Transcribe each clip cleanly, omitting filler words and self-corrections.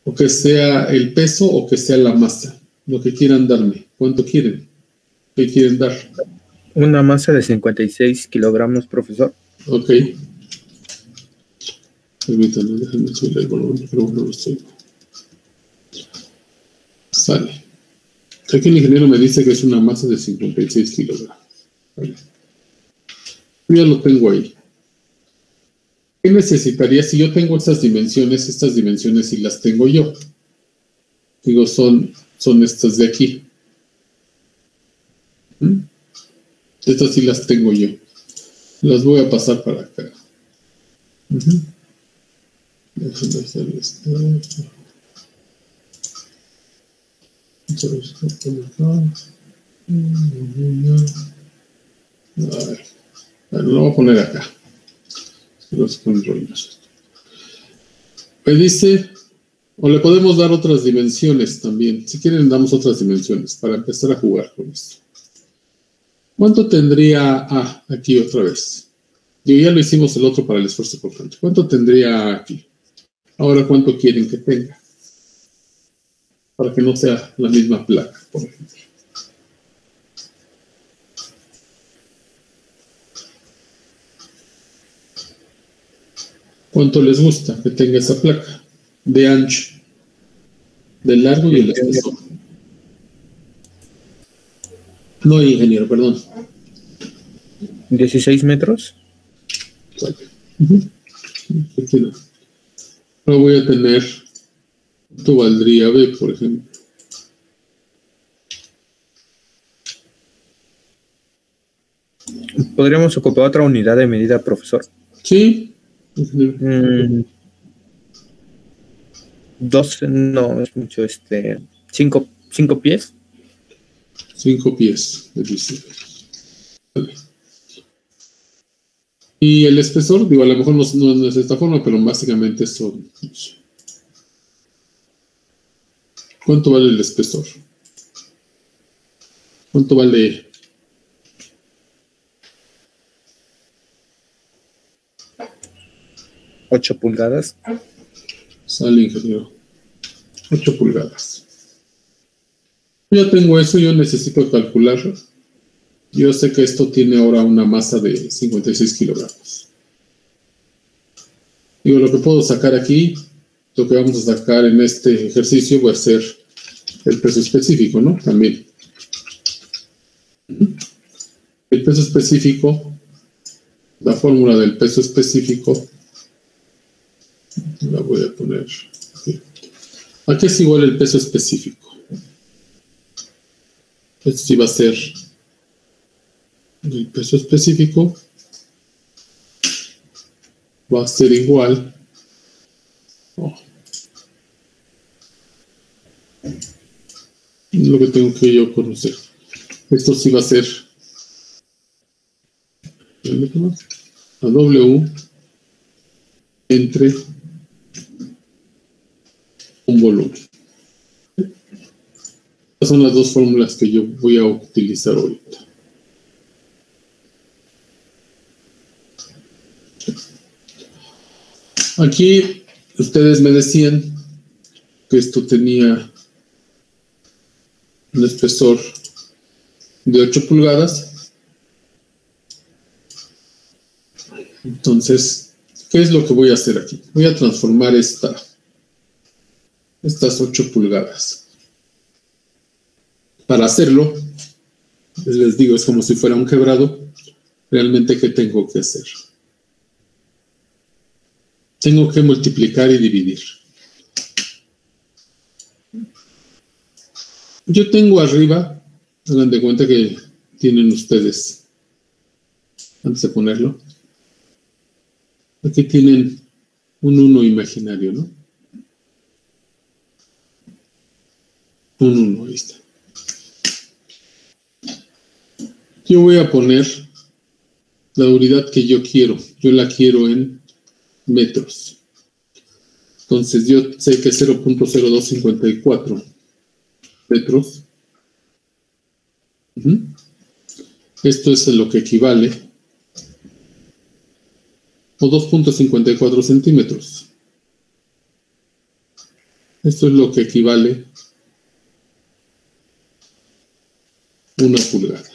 O que sea el peso o que sea la masa. Lo que quieran darme. ¿Cuánto quieren? ¿Qué quieren dar? Una masa de 56 kilogramos, profesor. Ok. Permítanme, déjenme subir el volumen, pero bueno, no estoy. Sale. Aquí el ingeniero me dice que es una masa de 56 kilogramos. Vale. Ya lo tengo ahí. ¿Qué necesitaría si yo tengo estas dimensiones sí las tengo yo? Digo, son estas de aquí. Estas sí las tengo yo. Las voy a pasar para acá. Déjenme hacer esto. A ver. Bueno, lo voy a poner acá. Los controles. Me dice, o le podemos dar otras dimensiones también. Si quieren, damos otras dimensiones para empezar a jugar con esto. ¿Cuánto tendría aquí otra vez? Ya lo hicimos el otro para el esfuerzo constante. ¿Cuánto tendría aquí? Ahora, ¿cuánto quieren que tenga? Para que no sea la misma placa, por ejemplo. ¿Cuánto les gusta que tenga esa placa? De ancho, de largo y el espesor. No, ingeniero, perdón. 16 metros. Ahora voy a tener, ¿cuánto valdría B, por ejemplo? ¿Podríamos ocupar otra unidad de medida, profesor? Sí. 12, no, es mucho, 5 pies. 5 pies, dice. Vale. Y el espesor, digo, a lo mejor no es de esta forma, pero básicamente son. ¿Cuánto vale el espesor? ¿Cuánto vale? ¿8 pulgadas? Sale, ingeniero. 8 pulgadas. Ya tengo eso, yo necesito calcularlo. Yo sé que esto tiene ahora una masa de 56 kilogramos. Digo, lo que puedo sacar aquí, lo que vamos a sacar en este ejercicio va a ser el peso específico, ¿no? También. El peso específico, la fórmula del peso específico, la voy a poner aquí. ¿A qué es igual el peso específico? Esto sí va a ser el peso específico, va a ser igual lo que tengo que yo conocer. Esto sí va a ser a W entre un volumen. Estas son las dos fórmulas que yo voy a utilizar ahorita. Aquí ustedes me decían que esto tenía un espesor de 8 pulgadas. Entonces, ¿qué es lo que voy a hacer aquí? Voy a transformar estas 8 pulgadas. Para hacerlo, les digo, es como si fuera un quebrado. Realmente, ¿qué tengo que hacer? Tengo que multiplicar y dividir. Yo tengo arriba, hagan de cuenta que tienen ustedes, antes de ponerlo, aquí tienen un 1 imaginario, ¿no? Un 1, ahí está. Yo voy a poner la unidad que yo quiero. Yo la quiero en metros. Entonces yo sé que 0.0254 metros. Esto es lo que equivale o 2.54 centímetros. Esto es lo que equivale a 1 pulgada.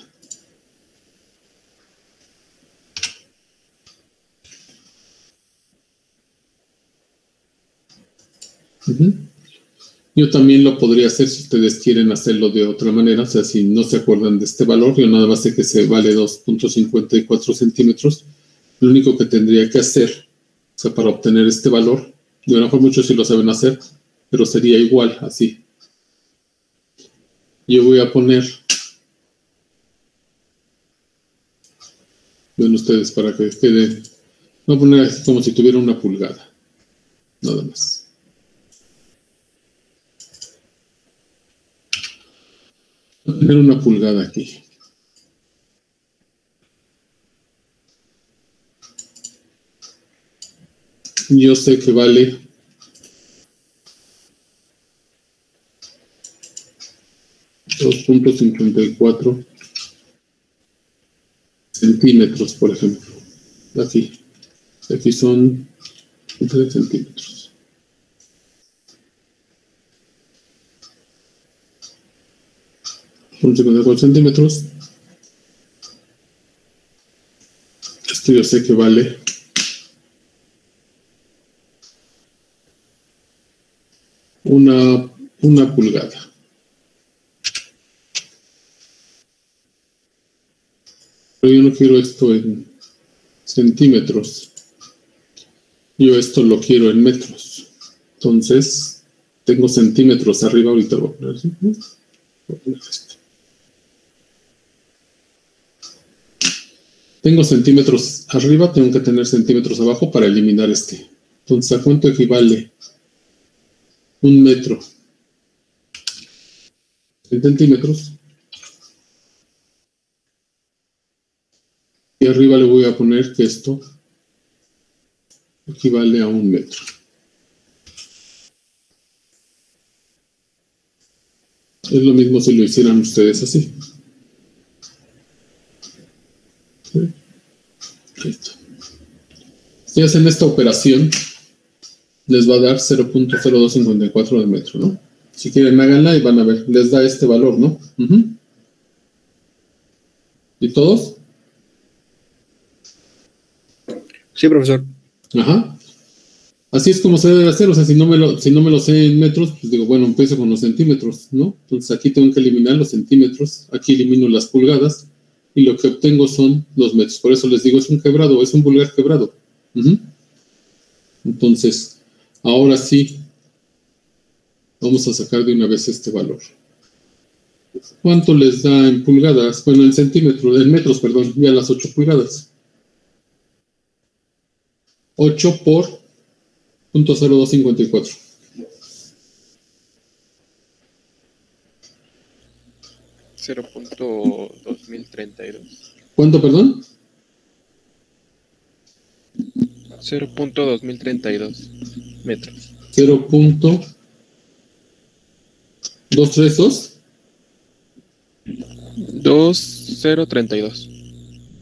Yo también lo podría hacer si ustedes quieren hacerlo de otra manera, o sea, si no se acuerdan de este valor, yo nada más sé que se vale 2.54 centímetros. Lo único que tendría que hacer, o sea, para obtener este valor, y a lo mejor muchos sí lo saben hacer, pero sería igual, así. Yo voy a poner, ven ustedes para que quede, voy a poner así como si tuviera 1 pulgada, nada más. Voy a tener 1 pulgada aquí. Yo sé que vale 2.54 centímetros, por ejemplo. Aquí son 3 centímetros. Son 54 centímetros. Esto yo sé que vale 1 pulgada. Pero yo no quiero esto en centímetros. Yo esto lo quiero en metros. Entonces, tengo centímetros arriba. Ahorita lo voy a poner así. Voy a poner esto. Tengo centímetros arriba, tengo que tener centímetros abajo para eliminar este. Entonces, ¿a cuánto equivale 1 metro? En centímetros. Y arriba le voy a poner que esto equivale a 1 metro. Es lo mismo si lo hicieran ustedes así. ¿Sí? Listo. Si hacen esta operación, les va a dar 0.0254 de metro, ¿no? Si quieren, háganla y van a ver. Les da este valor, ¿no? ¿Y todos? Sí, profesor. Ajá. Así es como se debe hacer. O sea, si no me lo sé en metros, pues digo, bueno, empiezo con los centímetros, ¿no? Entonces aquí tengo que eliminar los centímetros. Aquí elimino las pulgadas. Y lo que obtengo son los metros. Por eso les digo, es un quebrado, es un vulgar quebrado. Entonces, ahora sí, vamos a sacar de una vez este valor. ¿Cuánto les da en pulgadas? Bueno, en centímetros, en metros, perdón, ya las 8 pulgadas. 8 por 0.0254. $0.2032. ¿Cuánto, perdón? 0.2032 metros. 0.232. 2032.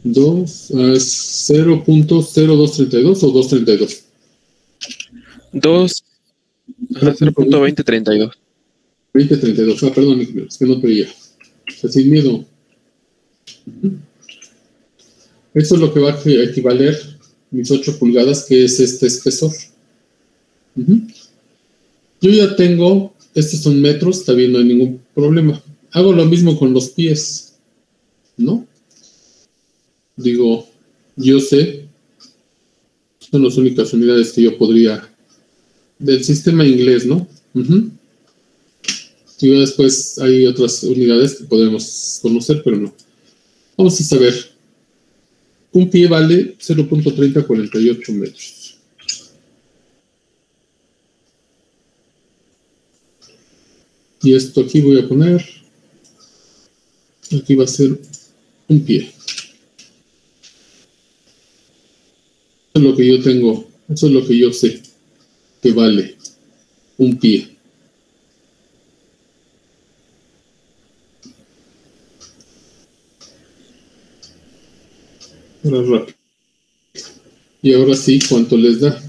0.0232 o 232. 0.2032. 2032. Ah, perdón, es que no creía. O sea, sin miedo. Esto es lo que va a equivaler mis 8 pulgadas, que es este espesor. Yo ya tengo, estos son metros, está bien, no hay ningún problema. Hago lo mismo con los pies, ¿no? Digo, yo sé, son las únicas unidades que yo podría, del sistema inglés, ¿no? Y después hay otras unidades que podemos conocer, pero no. Vamos a saber. Un pie vale 0.3048 metros. Y esto aquí voy a poner, aquí va a ser un pie. Eso es lo que yo tengo, eso es lo que yo sé que vale un pie. Ahora rápido. Y ahora sí, ¿cuánto les da?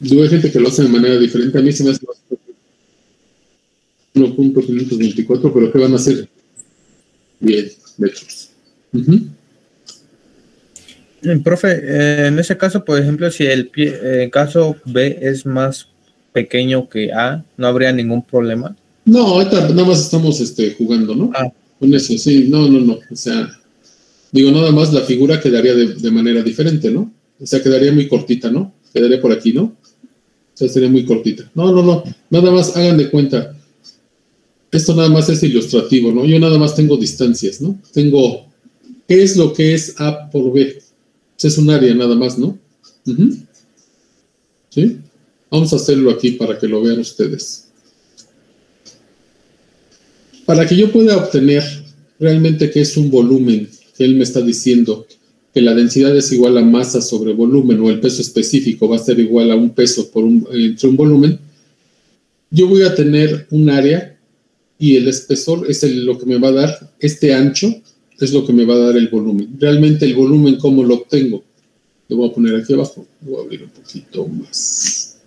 Yo hay gente que lo hace de manera diferente. A mí se me hace 1.524, pero ¿qué van a hacer? 10 metros. Profe, en ese caso, por ejemplo, si el pie, en caso B es más pequeño que A, ¿no habría ningún problema? No, ahorita nada más estamos jugando, ¿no? Con eso, sí, no. O sea, digo, nada más la figura quedaría de manera diferente, ¿no? O sea, quedaría muy cortita, ¿no? Quedaría por aquí, ¿no? O sea, sería muy cortita. No. Nada más hagan de cuenta. Esto nada más es ilustrativo, ¿no? Yo nada más tengo distancias, ¿no? Tengo, ¿qué es lo que es A por B? Es un área nada más, ¿no? ¿Sí? Vamos a hacerlo aquí para que lo vean ustedes. Para que yo pueda obtener realmente qué es un volumen, que él me está diciendo que la densidad es igual a masa sobre volumen, o el peso específico va a ser igual a un peso entre un volumen, yo voy a tener un área y el espesor es lo que me va a dar, este ancho es lo que me va a dar el volumen. Realmente el volumen, ¿cómo lo obtengo? Lo voy a poner aquí abajo, lo voy a abrir un poquito más.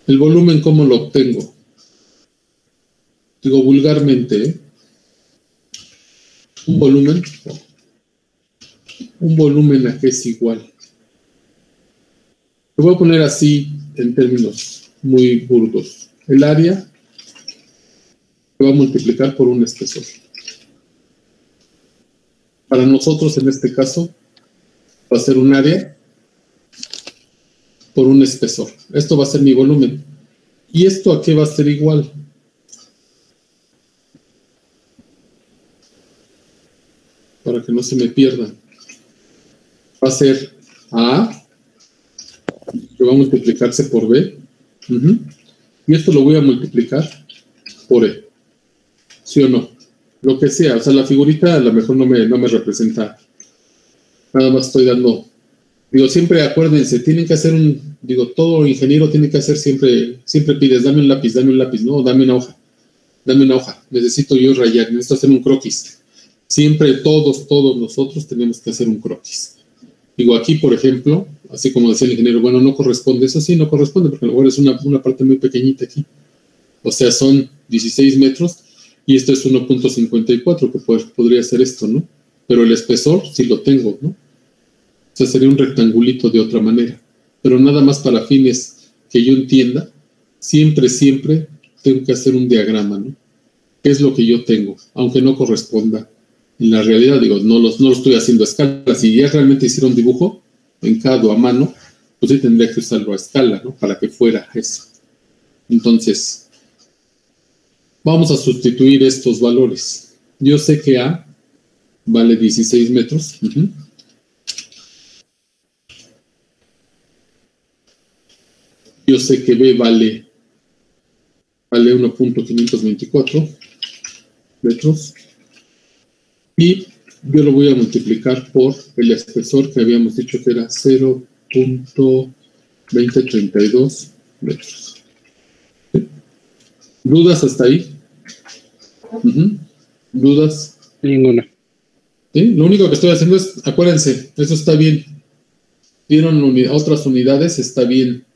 El volumen, ¿cómo lo obtengo? Digo vulgarmente, un volumen a qué es igual. Lo voy a poner así en términos muy burdos. El área se va a multiplicar por un espesor. Para nosotros, en este caso, va a ser un área por un espesor. Esto va a ser mi volumen. ¿Y esto a qué va a ser igual? Para que no se me pierdan. Va a ser A, que va a multiplicarse por B. Y esto lo voy a multiplicar por E. ¿Sí o no? Lo que sea. O sea, la figurita a lo mejor no me representa. Nada más estoy dando. Digo, siempre acuérdense, tienen que hacer todo ingeniero tiene que hacer siempre pides, dame un lápiz, no, dame una hoja, necesito yo rayar, necesito hacer un croquis. Siempre todos nosotros tenemos que hacer un croquis. Digo, aquí, por ejemplo, así como decía el ingeniero, bueno, no corresponde, eso sí, no corresponde, porque a lo mejor es una parte muy pequeñita aquí. O sea, son 16 metros, y esto es 1.54, que podría ser esto, ¿no? Pero el espesor sí lo tengo, ¿no? O sea, sería un rectangulito de otra manera. Pero nada más para fines que yo entienda, siempre tengo que hacer un diagrama, ¿no? ¿Qué es lo que yo tengo? Aunque no corresponda. En la realidad, digo, no lo estoy haciendo a escala. Si ya realmente hiciera un dibujo en CAD a mano, pues sí tendría que usarlo a escala, ¿no? Para que fuera eso. Entonces, vamos a sustituir estos valores. Yo sé que A vale 16 metros. Yo sé que B vale 1.524 metros. Y yo lo voy a multiplicar por el espesor que habíamos dicho que era 0.2032 metros. ¿Sí? ¿Dudas hasta ahí? ¿Dudas? Ninguna. ¿Sí? Lo único que estoy haciendo es, acuérdense, eso está bien. Dieron otras unidades, está bien.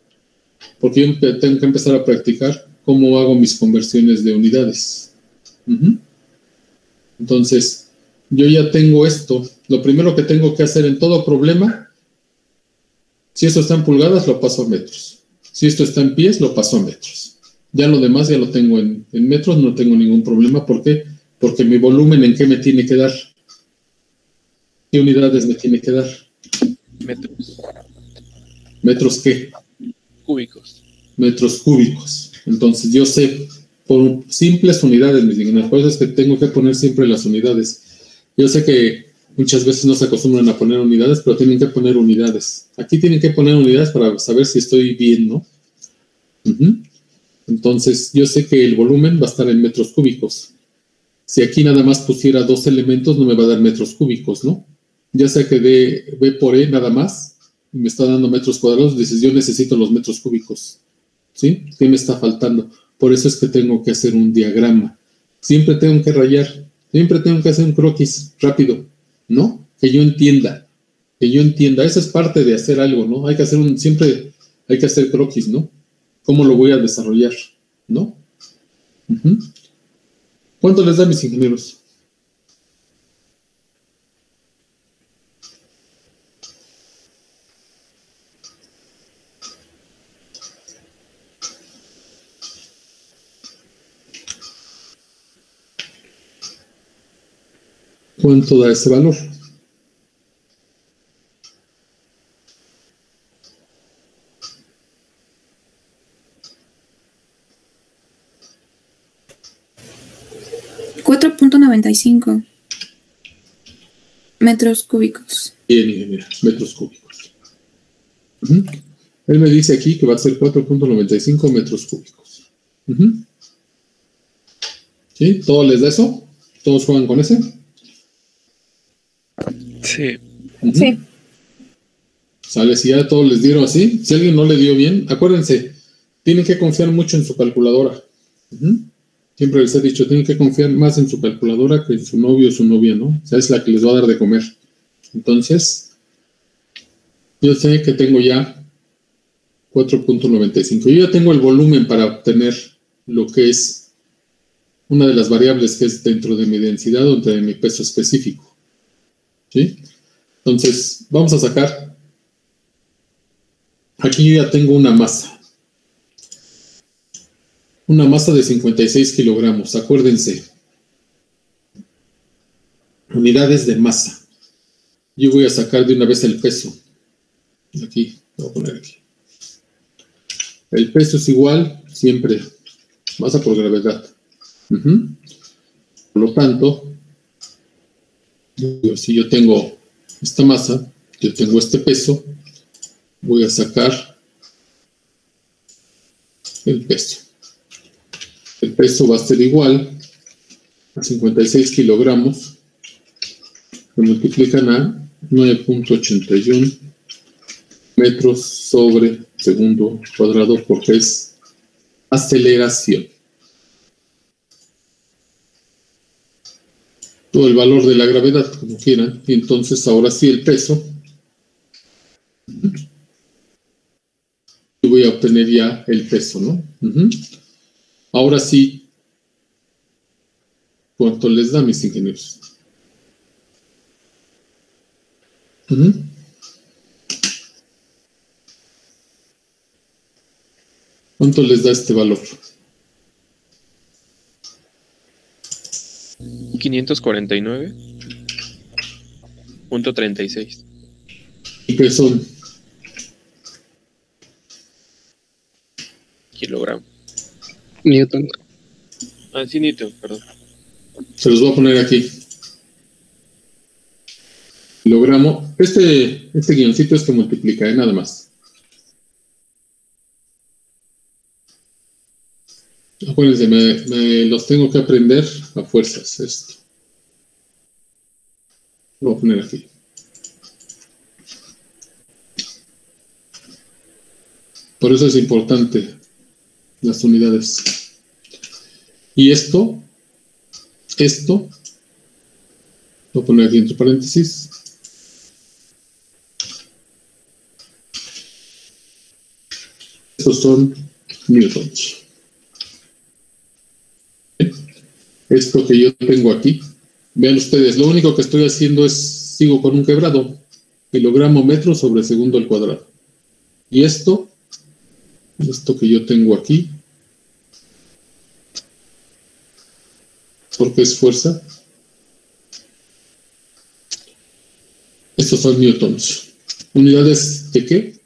Porque yo tengo que empezar a practicar cómo hago mis conversiones de unidades. Entonces, yo ya tengo esto. Lo primero que tengo que hacer en todo problema, si esto está en pulgadas, lo paso a metros. Si esto está en pies, lo paso a metros. Ya lo demás ya lo tengo en metros, no tengo ningún problema. ¿Por qué? Porque mi volumen, ¿en qué me tiene que dar? ¿Qué unidades me tiene que dar? Metros. ¿Metros qué? Cúbicos. Metros cúbicos. Entonces yo sé, por simples unidades, mis dignas, por eso es que tengo que poner siempre las unidades. Yo sé que muchas veces no se acostumbran a poner unidades, pero tienen que poner unidades. Aquí tienen que poner unidades para saber si estoy bien, ¿no? Entonces yo sé que el volumen va a estar en metros cúbicos. Si aquí nada más pusiera dos elementos, no me va a dar metros cúbicos, ¿no? Ya sea que de B por E nada más, y me está dando metros cuadrados, dices, yo necesito los metros cúbicos, ¿sí? ¿Qué me está faltando? Por eso es que tengo que hacer un diagrama. Siempre tengo que rayar, siempre tengo que hacer un croquis rápido, ¿no? Que yo entienda. Eso es parte de hacer algo, ¿no? Hay que hacer siempre hay que hacer croquis, ¿no? ¿Cómo lo voy a desarrollar? ¿No? ¿Cuánto les da, mis ingenieros? ¿Cuánto da ese valor? $4.95 metros cúbicos. Bien, ingeniero, metros cúbicos. Él me dice aquí que va a ser 4.95 metros cúbicos. ¿Sí? ¿Todo les da eso? ¿Todos juegan con ese? Sí. Sí. Sale, si ya todos les dieron así. Si alguien no le dio bien, acuérdense, tienen que confiar mucho en su calculadora. Siempre les he dicho, tienen que confiar más en su calculadora que en su novio o su novia, ¿no? O sea, es la que les va a dar de comer. Entonces, yo sé que tengo ya 4.95. Yo ya tengo el volumen para obtener lo que es una de las variables que es dentro de mi densidad o dentro de mi peso específico. ¿Sí? Entonces, vamos a sacar. Aquí yo ya tengo una masa. Una masa de 56 kilogramos. Acuérdense. Unidades de masa. Yo voy a sacar de una vez el peso. Aquí, lo voy a poner aquí. El peso es igual, siempre, masa por gravedad. Por lo tanto, si yo tengo esta masa, yo tengo este peso, voy a sacar el peso. El peso va a ser igual a 56 kilogramos, que multiplican a 9.81 metros sobre segundo cuadrado, porque es aceleración. O el valor de la gravedad, como quieran. Y entonces ahora sí el peso. Y voy a obtener ya el peso, ¿no? Ahora sí, ¿cuánto les da, mis ingenieros? ¿Cuánto les da este valor? 549.36. ¿Y qué son? Kilogramos. Newton. Ah, sí, Newton, perdón. Se los voy a poner aquí. Kilogramo. Este guioncito es que multiplica, nada más. Acuérdense, me los tengo que aprender a fuerzas esto. Lo voy a poner aquí. Por eso es importante las unidades. Y esto, lo voy a poner aquí entre paréntesis. Estos son newtons. Esto que yo tengo aquí, vean ustedes, lo único que estoy haciendo es, sigo con un quebrado, kilogramo metro sobre segundo al cuadrado. Y esto que yo tengo aquí, porque es fuerza, estos son newtons. ¿Unidades de qué?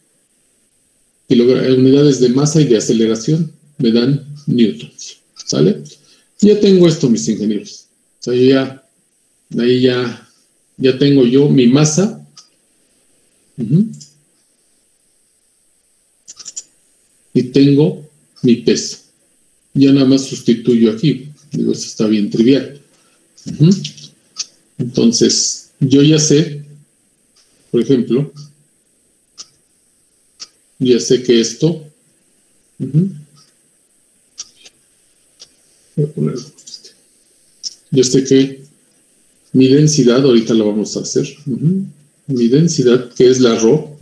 Unidades de masa y de aceleración me dan newtons. ¿Sale? Ya tengo esto, mis ingenieros. O sea, ahí ya tengo yo mi masa. Y tengo mi peso. Ya nada más sustituyo aquí. Digo, esto está bien trivial. Entonces, yo ya sé, por ejemplo, ya sé que esto... Voy a ponerlo. Yo sé que mi densidad, ahorita la vamos a hacer. Mi densidad, que es la ρ,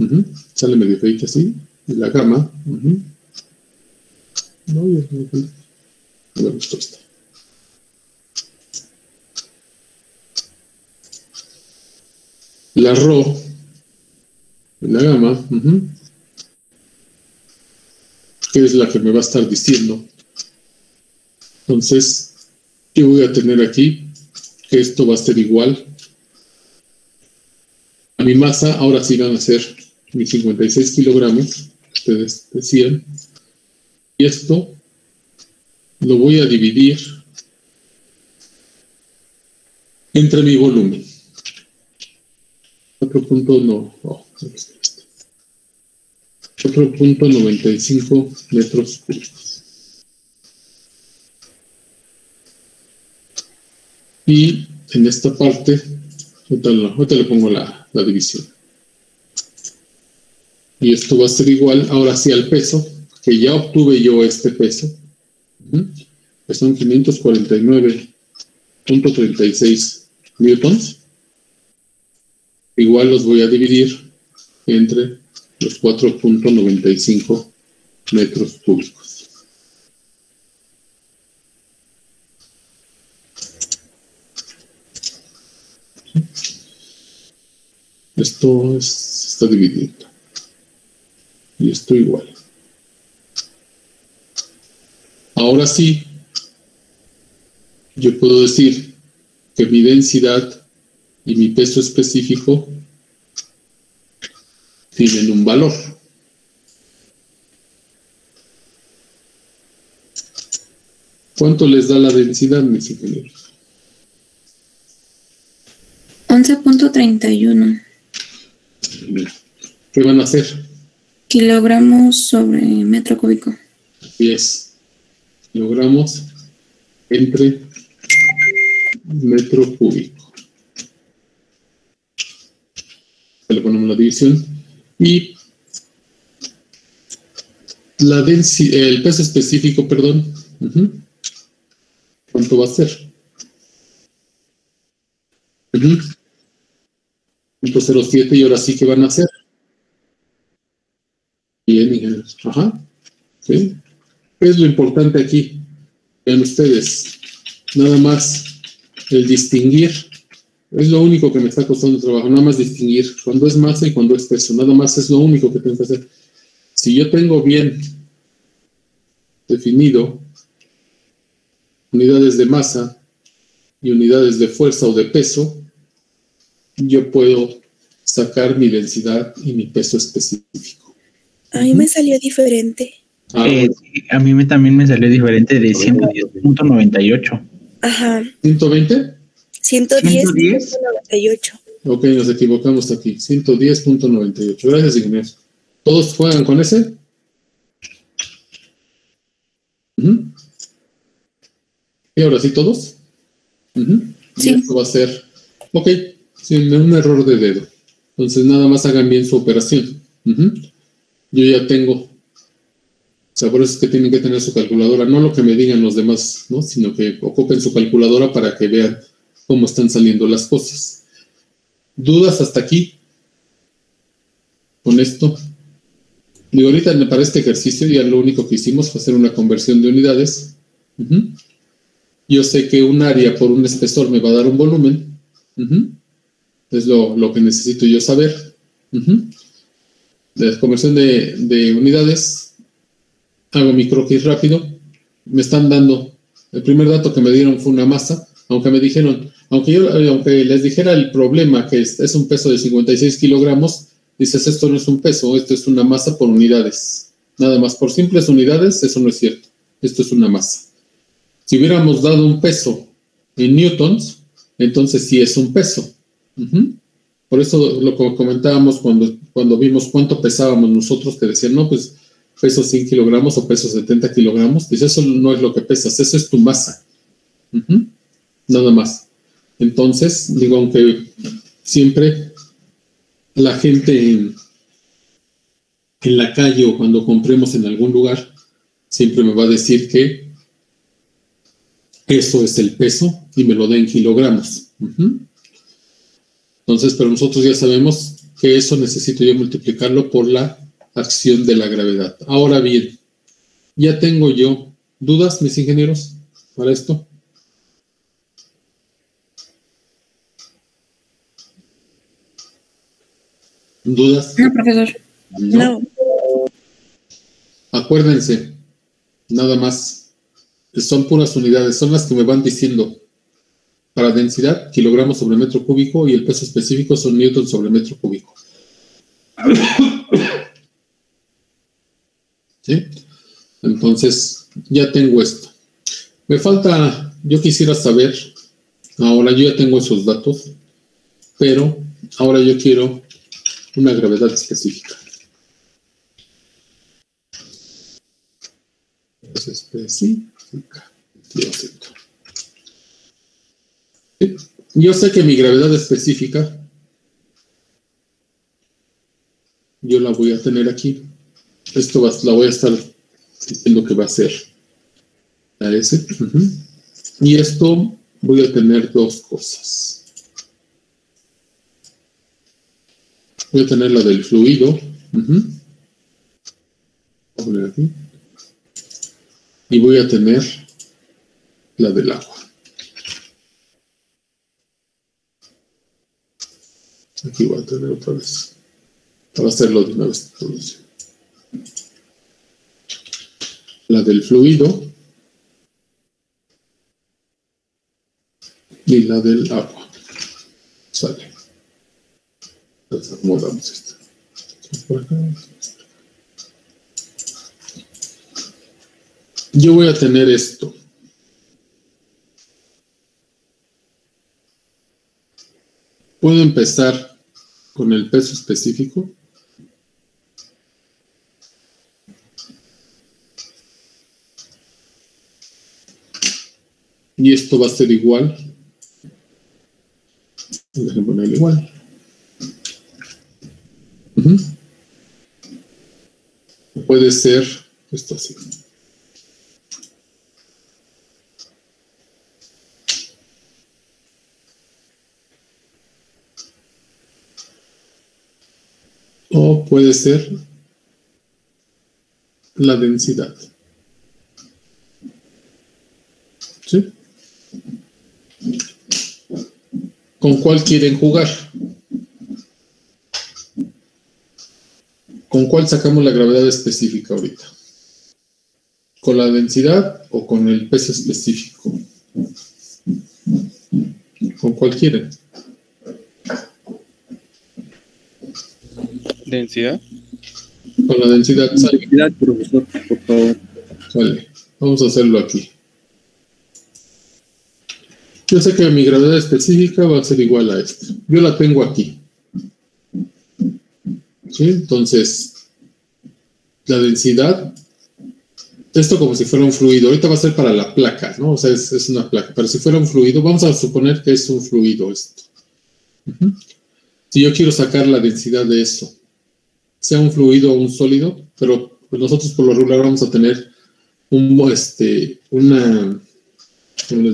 sale medio feita así. de la gama. No, no me gustó esto. La RO de la gama, que es la que me va a estar diciendo. Entonces, yo voy a tener aquí que esto va a ser igual a mi masa. Ahora sí van a ser mis 56 kilogramos, ustedes decían. Y esto lo voy a dividir entre mi volumen. 4.95 metros cúbicos. Y en esta parte, ahorita le pongo la división. Y esto va a ser igual, ahora sí, al peso, que ya obtuve yo este peso, que son 549.36 newtons. Igual los voy a dividir entre los 4.95 metros cúbicos. Esto se está dividiendo. Y esto igual. Ahora sí, yo puedo decir que mi densidad y mi peso específico tienen un valor. ¿Cuánto les da la densidad, mis ingenieros? 11.31 ¿Qué van a hacer? kilogramos sobre metro cúbico. 10 kilogramos entre metro cúbico. Le ponemos la división. Y la el peso específico, perdón. ¿Cuánto va a ser? 0.07. Y ahora sí que van a hacer. Bien, ingenieros. ¿Sí? ¿Qué es lo importante aquí? Vean ustedes. Nada más el distinguir. Es lo único que me está costando trabajo. Nada más distinguir cuando es masa y cuando es peso. Nada más es lo único que tengo que hacer. Si yo tengo bien definido unidades de masa y unidades de fuerza o de peso, yo puedo sacar mi densidad y mi peso específico. A mí me salió diferente. A mí también me salió diferente de 110.98. Ajá. ¿120? 110.98. Ok, nos equivocamos aquí. 110.98. Gracias, ingenieros. ¿Todos juegan con ese? ¿Y ahora sí todos? Sí. Y esto va a ser, ok, sin un error de dedo. Entonces nada más hagan bien su operación. Yo ya tengo, o sea, por eso es que tienen que tener su calculadora, no lo que me digan los demás, ¿no? Sino que ocupen su calculadora para que vean cómo están saliendo las cosas. ¿Dudas hasta aquí? Con esto. Digo, ahorita para este ejercicio ya lo único que hicimos fue hacer una conversión de unidades. Yo sé que un área por un espesor me va a dar un volumen. Es lo que necesito yo saber. La conversión de unidades. Hago mi croquis rápido. Me están dando, el primer dato que me dieron fue una masa, aunque me dijeron, aunque les dijera el problema que es un peso de 56 kilogramos, dices, esto no es un peso, esto es una masa por unidades. Nada más, por simples unidades, eso no es cierto. Esto es una masa. Si hubiéramos dado un peso en newtons, entonces sí es un peso. Por eso lo que comentábamos cuando vimos cuánto pesábamos nosotros, que decían, no, pues peso 100 kilogramos o peso 70 kilogramos. Dice, eso no es lo que pesas, eso es tu masa. Nada más. Entonces, digo, aunque siempre la gente en la calle o cuando compremos en algún lugar, siempre me va a decir que eso es el peso y me lo da en kilogramos. Entonces, pero nosotros ya sabemos que eso necesito yo multiplicarlo por la acción de la gravedad. Ahora bien, ya tengo yo dudas, mis ingenieros, para esto. ¿Dudas? No, profesor. No. Acuérdense, nada más, son puras unidades, son las que me van diciendo. Para densidad, kilogramos sobre metro cúbico, y el peso específico son newtons sobre metro cúbico. ¿Sí? Entonces, ya tengo esto. Me falta, yo quisiera saber, ahora yo ya tengo esos datos, pero ahora yo quiero una gravedad específica. Específica. Yo sé que mi gravedad específica, yo la voy a tener aquí. Esto la voy a estar diciendo que va a ser la S. Y esto voy a tener dos cosas. Voy a tener la del fluido. Voy a poner aquí. Y voy a tener la del agua. Aquí voy a tener otra vez. Para hacerlo de una vez. La del fluido. Y la del agua. Sale. Entonces acomodamos esto. Por acá. Yo voy a tener esto. Puedo empezar con el peso específico. Y esto va a ser igual. Déjenme ponerlo igual. Puede ser esto así. O puede ser la densidad. ¿Sí? ¿Con cuál quieren jugar? ¿Con cuál sacamos la gravedad específica ahorita? ¿Con la densidad o con el peso específico? ¿Con cuál quieren? ¿Densidad? Con la densidad. ¿Sale? Profesor, por favor. Vale, vamos a hacerlo aquí. Yo sé que mi gravedad específica va a ser igual a esta. Yo la tengo aquí. ¿Sí? Entonces, la densidad, esto como si fuera un fluido. Ahorita va a ser para la placa, ¿no? O sea, es una placa. Pero si fuera un fluido, vamos a suponer que es un fluido esto. Si yo quiero sacar la densidad de eso, sea un fluido o un sólido, pero pues nosotros por lo regular vamos a tener como les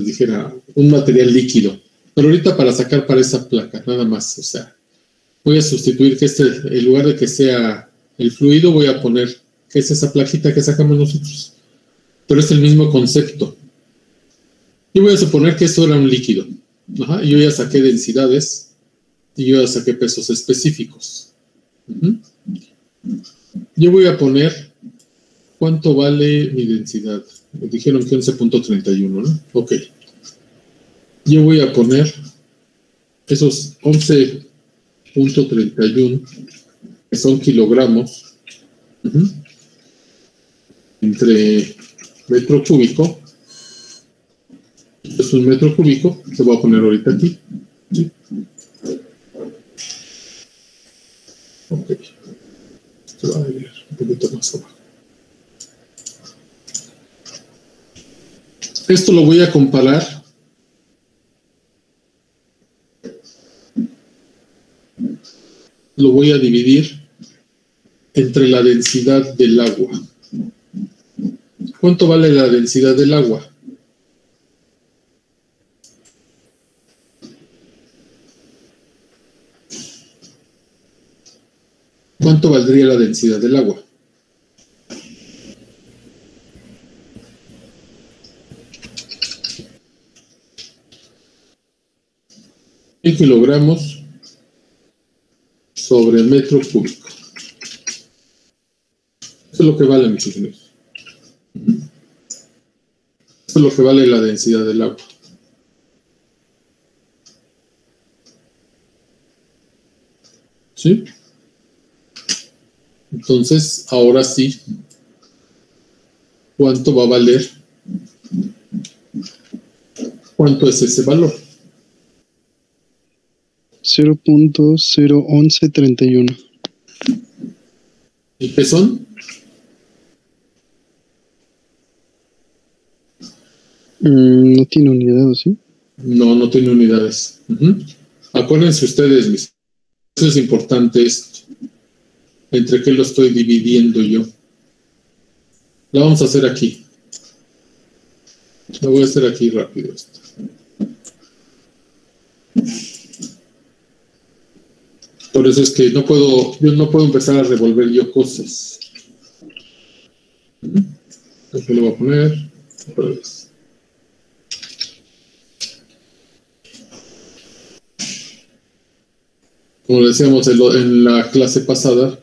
dijera, un material líquido. Pero ahorita para sacar para esa placa, nada más, o sea, voy a sustituir que en lugar de que sea el fluido, voy a poner que es esa plaquita que sacamos nosotros. Pero es el mismo concepto. Yo voy a suponer que esto era un líquido. Yo ya saqué densidades y yo ya saqué pesos específicos. Yo voy a poner cuánto vale mi densidad. Me dijeron que 11.31, ¿no? Ok. Yo voy a poner esos 11.31, que son kilogramos, entre metro cúbico. Es un metro cúbico, se va a poner ahorita aquí. ¿Sí? Ok. Se va a ir un poquito más abajo. Esto lo voy a comparar lo voy a dividir entre la densidad del agua. ¿Cuánto vale la densidad del agua? ¿Cuánto valdría la densidad del agua? En kilogramos sobre metro cúbico. Eso es lo que vale, mis ingenieros. Eso es lo que vale la densidad del agua. ¿Sí? Entonces, ahora sí, ¿cuánto va a valer? ¿Cuánto es ese valor? 0.01131. ¿Y qué son? No tiene unidad, ¿o sí? No, no tiene unidades. Acuérdense ustedes, eso es importante esto. ¿Entre qué lo estoy dividiendo yo? La vamos a hacer aquí. La voy a hacer aquí rápido esto. Por eso es que yo no puedo empezar a revolver yo cosas. Aquí lo voy a poner otra vez. Como decíamos en la clase pasada,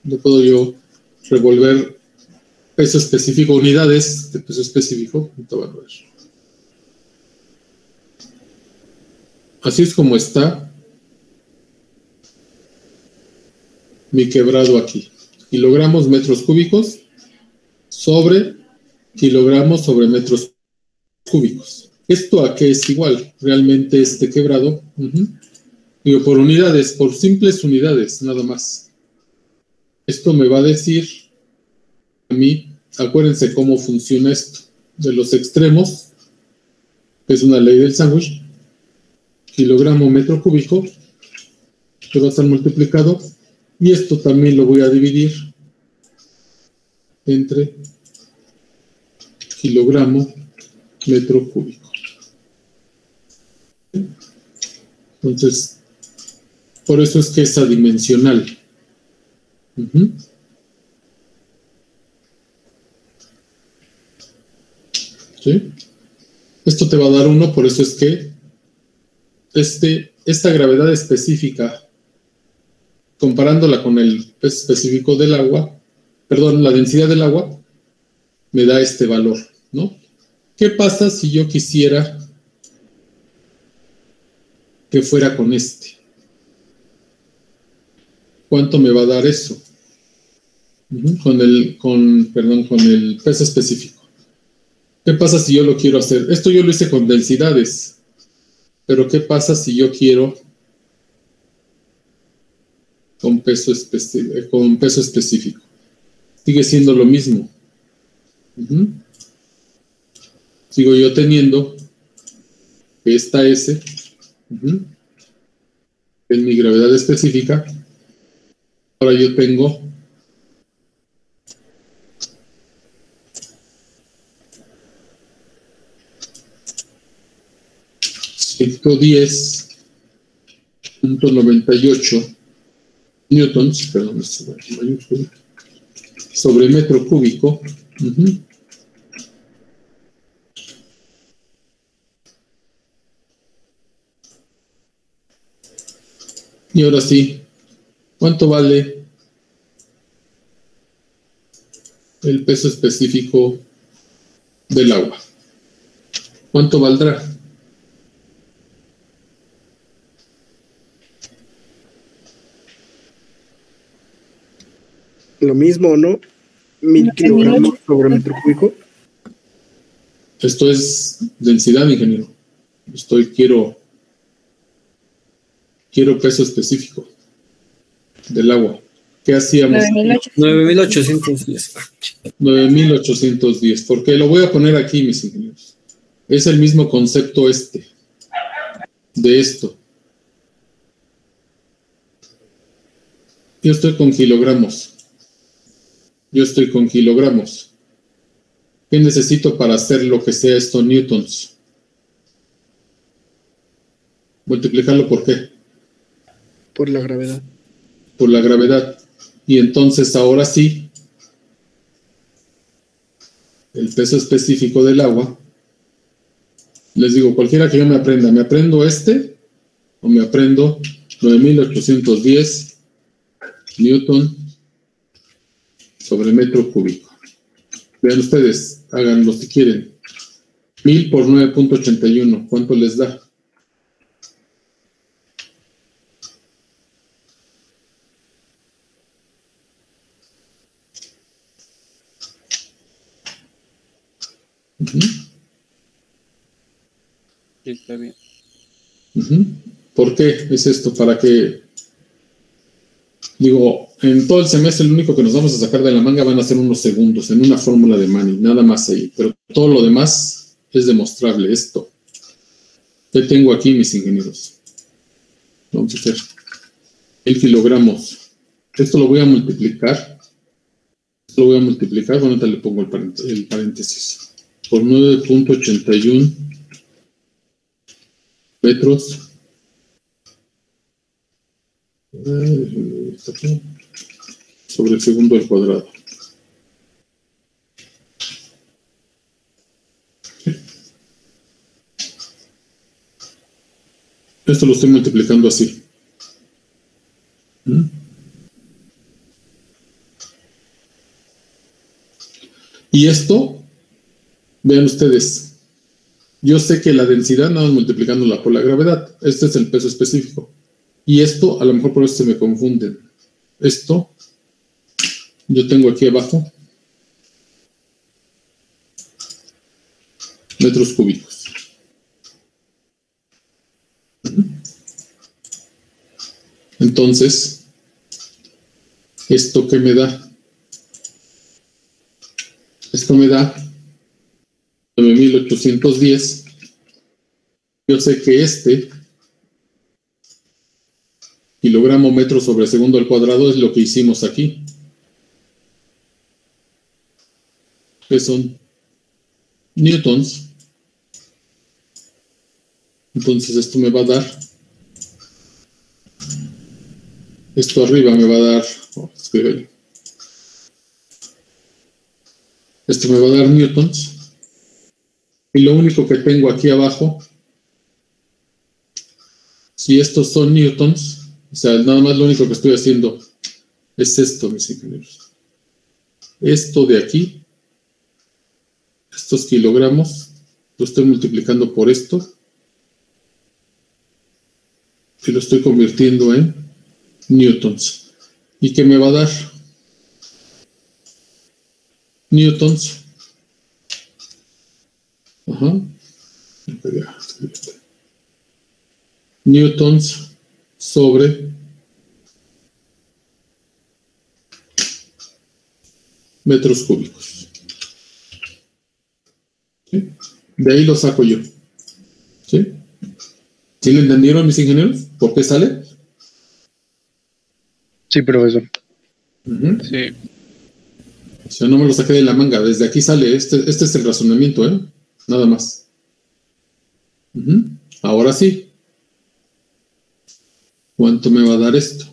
no puedo yo revolver peso específico, unidades de peso específico. Así es como está mi quebrado aquí. Kilogramos metros cúbicos sobre kilogramos sobre metros cúbicos. ¿Esto a qué es igual? Realmente este quebrado, digo, por unidades, por simples unidades, nada más. Esto me va a decir a mí, acuérdense cómo funciona esto. De los extremos, que es una ley del sándwich, kilogramo metro cúbico, que va a estar multiplicado, y esto también lo voy a dividir entre kilogramo metro cúbico. Entonces, por eso es que es adimensional. ¿Sí? Esto te va a dar 1, por eso es que esta gravedad específica, comparándola con el peso específico del agua, perdón, la densidad del agua, me da este valor, ¿no? ¿Qué pasa si yo quisiera que fuera con este? ¿Cuánto me va a dar eso? Con el peso específico. ¿Qué pasa si yo lo quiero hacer? Esto yo lo hice con densidades, pero ¿qué pasa si yo quiero con peso específico? Sigue siendo lo mismo. Sigo yo teniendo que esta S es mi gravedad específica. Ahora yo tengo .10.98 newtons, perdón, sobre metro cúbico. Y ahora sí, ¿cuánto vale el peso específico del agua? ¿Cuánto valdrá? Lo mismo, ¿no? 1000 kilogramos sobre metro cúbico. Esto es densidad, ingeniero. Quiero peso específico del agua. ¿Qué hacíamos? 9810. 9810. Porque lo voy a poner aquí, mis ingenieros. Es el mismo concepto de esto. Yo estoy con kilogramos. ¿Qué necesito para hacer lo que sea esto newtons? Multiplicarlo ¿por qué? Por la gravedad. Por la gravedad. Y entonces ahora sí, el peso específico del agua, les digo, cualquiera que yo me aprenda, ¿me aprendo este o me aprendo 9810 Newton sobre metro cúbico? Vean ustedes, háganlo si quieren. 1000 por 9.81, ¿cuánto les da? Sí, está bien. ¿Por qué es esto? Para que, digo, en todo el semestre lo único que nos vamos a sacar de la manga van a ser unos segundos en una fórmula de Manning, nada más ahí, pero todo lo demás es demostrable. Esto, ¿qué tengo aquí, mis ingenieros? Vamos a hacer 1000 kilogramos. Esto lo voy a multiplicar. Bueno, ahorita le pongo el paréntesis. Por 9.81 metros sobre el segundo al cuadrado. Esto lo estoy multiplicando así. Y esto, vean ustedes, yo sé que la densidad nada más multiplicándola por la gravedad. Este es el peso específico. Y esto, a lo mejor por eso se me confunden. Esto, yo tengo aquí abajo metros cúbicos. Entonces, ¿esto qué me da? Esto me da 9810. Yo sé que este kilogramo metro sobre segundo al cuadrado es lo que hicimos aquí. Que son newtons. Entonces esto me va a dar, esto arriba me va a dar, esto me va a dar newtons. Y lo único que tengo aquí abajo, si estos son newtons, o sea, nada más lo único que estoy haciendo es esto, mis ingenieros. Esto de aquí, estos kilogramos, lo estoy multiplicando por esto y lo estoy convirtiendo en newtons. ¿Y qué me va a dar? Newtons. Newtons sobre metros cúbicos. ¿Sí? De ahí lo saco yo. ¿Sí? ¿Sí lo entendieron, mis ingenieros? ¿Por qué sale? Sí, profesor. Sí. O sea, no me lo saqué de la manga. Desde aquí sale. Este es el razonamiento, ¿eh? Nada más. Ahora sí. ¿Cuánto me va a dar esto?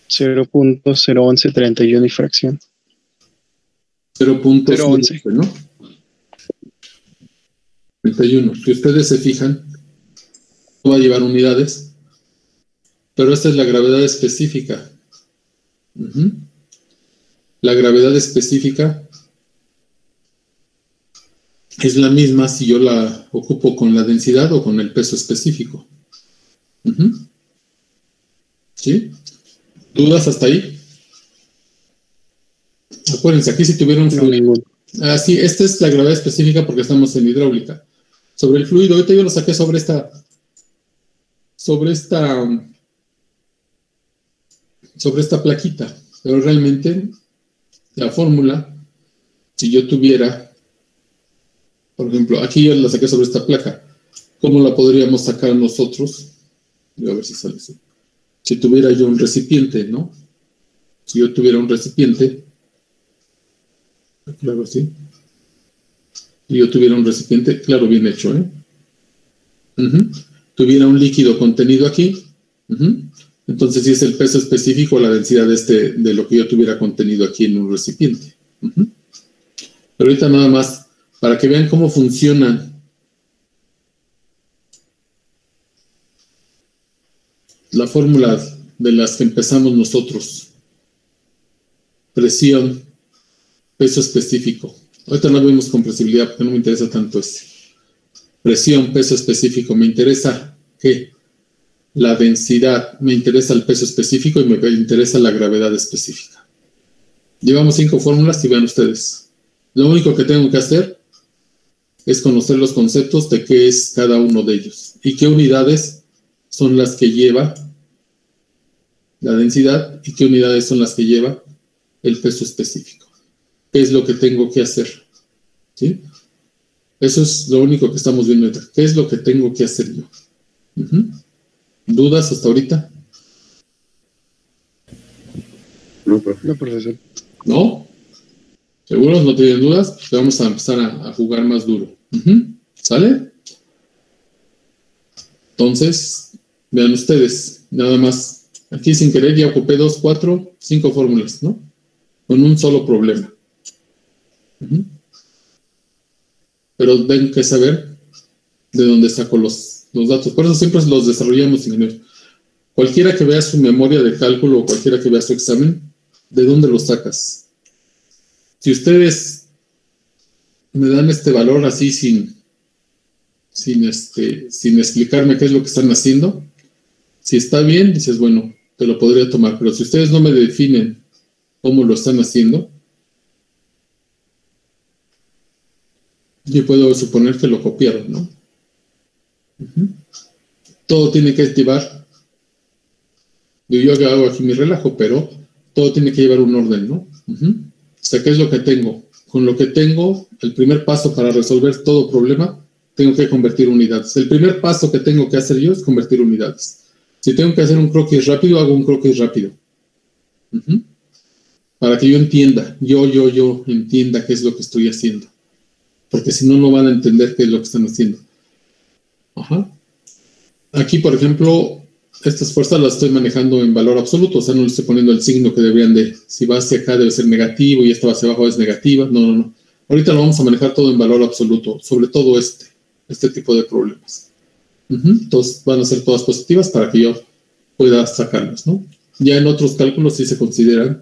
0.01131 y fracción. 0.011, ¿no? 31. Si ustedes se fijan, no va a llevar unidades, pero esta es la gravedad específica. La gravedad específica es la misma si yo la ocupo con la densidad o con el peso específico. ¿Sí? ¿Dudas hasta ahí? Acuérdense, aquí si tuviera un fluido. Sí, esta es la gravedad específica porque estamos en hidráulica. Sobre el fluido, ahorita yo lo saqué sobre esta plaquita, pero realmente la fórmula, si yo tuviera, por ejemplo, aquí yo la saqué sobre esta placa, ¿cómo la podríamos sacar nosotros? Voy a ver si sale así. Si tuviera yo un recipiente, ¿no? Si yo tuviera un recipiente, claro, sí. Y yo tuviera un recipiente, claro, bien hecho, ¿eh? Tuviera un líquido contenido aquí, Entonces, si es el peso específico o la densidad de lo que yo tuviera contenido aquí en un recipiente. Pero ahorita nada más, para que vean cómo funcionan la fórmula de las que empezamos nosotros. Presión, peso específico. Ahorita no vemos compresibilidad porque no me interesa tanto ese. Presión, peso específico. Me interesa ¿qué? La densidad, me interesa el peso específico y me interesa la gravedad específica. Llevamos 5 fórmulas y vean ustedes. Lo único que tengo que hacer es conocer los conceptos de qué es cada uno de ellos y qué unidades son las que lleva la densidad y qué unidades son las que lleva el peso específico. ¿Qué es lo que tengo que hacer? ¿Sí? Eso es lo único que estamos viendo ahorita. ¿Qué es lo que tengo que hacer yo? ¿Dudas hasta ahorita? No, profesor. ¿No? ¿Seguros? ¿No tienen dudas? Pues vamos a empezar a jugar más duro. ¿Sale? Entonces, vean ustedes, nada más. Aquí sin querer ya ocupé 2, 4, 5 fórmulas, ¿no? Con un solo problema. Pero tengo que saber de dónde saco los datos. Por eso siempre los desarrollamos, ingenieros. Cualquiera que vea su memoria de cálculo o cualquiera que vea su examen, ¿de dónde los sacas? Si ustedes me dan este valor así sin explicarme qué es lo que están haciendo, si está bien, dices, bueno, te lo podría tomar. Pero si ustedes no me definen cómo lo están haciendo, yo puedo suponer que lo copiaron, ¿no? Todo tiene que llevar, yo hago aquí mi relajo, pero todo tiene que llevar un orden, ¿no? O sea, ¿qué es lo que tengo? Con lo que tengo, el primer paso para resolver todo problema, tengo que convertir unidades. El primer paso que tengo que hacer yo es convertir unidades. Si tengo que hacer un croquis rápido, hago un croquis rápido. Para que yo entienda, yo entienda qué es lo que estoy haciendo. Porque si no, no van a entender qué es lo que están haciendo. Aquí, por ejemplo, estas fuerzas las estoy manejando en valor absoluto, o sea, no le estoy poniendo el signo que deberían de, si va hacia acá debe ser negativo y esta va hacia abajo es negativa. No. Ahorita lo vamos a manejar todo en valor absoluto, sobre todo este tipo de problemas. Entonces van a ser todas positivas para que yo pueda sacarlas, ¿no? Ya en otros cálculos sí se consideran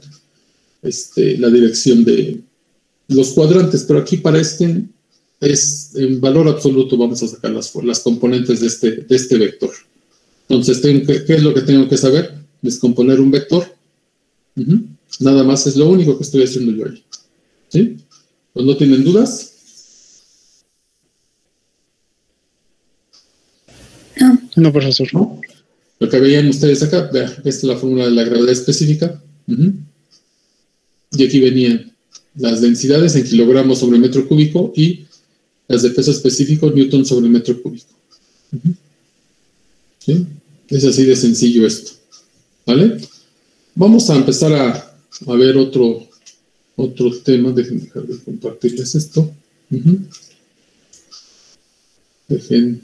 la dirección de los cuadrantes, pero aquí para es en valor absoluto vamos a sacar las componentes de este vector. Entonces, ¿qué es lo que tengo que saber? Descomponer un vector. Nada más es lo único que estoy haciendo yo ahí. ¿Sí? Pues no tienen dudas. No, profesor. ¿No? Lo que veían ustedes acá, vean, esta es la fórmula de la gravedad específica. Y aquí venían las densidades en kilogramos sobre metro cúbico y las de peso específico, newton sobre metro cúbico. ¿Sí? Es así de sencillo esto. ¿Vale? Vamos a empezar a ver otro tema. Dejen dejar de compartirles esto. Dejen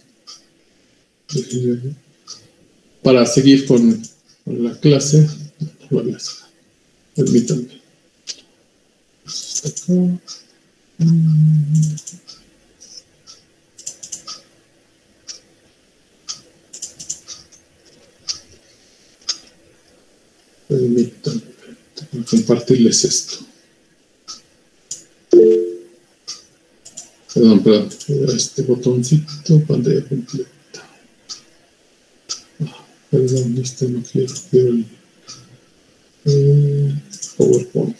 para seguir con la clase. Permítanme. Acá. Permítanme compartirles esto. Perdón, este botoncito, pantalla completa. Perdón, esto no quiero el PowerPoint.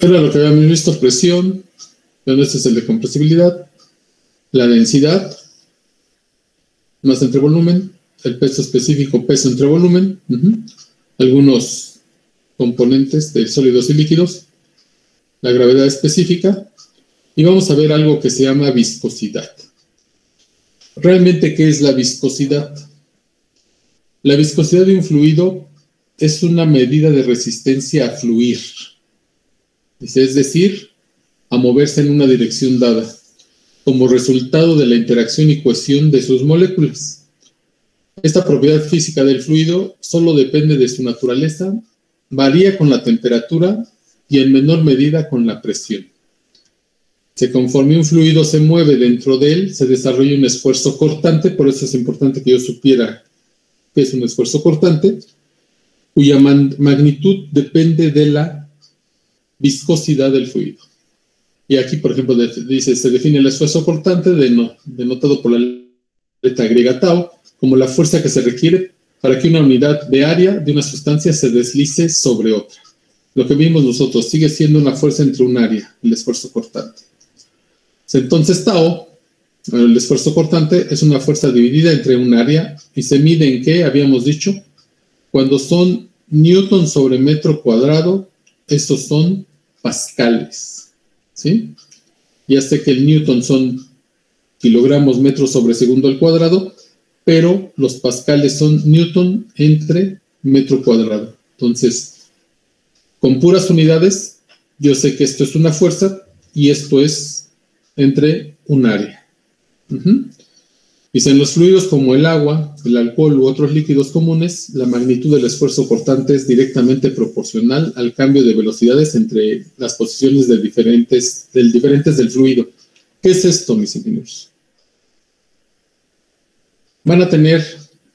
Era lo que habíamos visto, presión, pero este es el de compresibilidad, la densidad, masa entre volumen, el peso específico, peso entre volumen, algunos componentes de sólidos y líquidos, la gravedad específica, y vamos a ver algo que se llama viscosidad. Realmente, ¿qué es la viscosidad? La viscosidad de un fluido es una medida de resistencia a fluir, es decir, a moverse en una dirección dada, como resultado de la interacción y cohesión de sus moléculas. Esta propiedad física del fluido solo depende de su naturaleza, varía con la temperatura y en menor medida con la presión. Conforme un fluido se mueve dentro de él, se desarrolla un esfuerzo cortante, por eso es importante que yo supiera qué es un esfuerzo cortante, cuya magnitud depende de la viscosidad del fluido. Y aquí, por ejemplo, dice, se define el esfuerzo cortante denotado por la letra griega tau, como la fuerza que se requiere para que una unidad de área de una sustancia se deslice sobre otra. Lo que vimos nosotros sigue siendo una fuerza entre un área, el esfuerzo cortante. Entonces, tau, el esfuerzo cortante, es una fuerza dividida entre un área y se mide en ¿qué? Habíamos dicho, cuando son newton sobre metro cuadrado, estos son pascales, ¿sí? Ya sé que el newton son kilogramos metros sobre segundo al cuadrado, pero los pascales son newton entre metro cuadrado. Entonces, con puras unidades, yo sé que esto es una fuerza y esto es entre un área. Dice, en los fluidos como el agua, el alcohol u otros líquidos comunes, la magnitud del esfuerzo cortante es directamente proporcional al cambio de velocidades entre las posiciones diferentes del fluido. ¿Qué es esto, mis ingenieros? Van a tener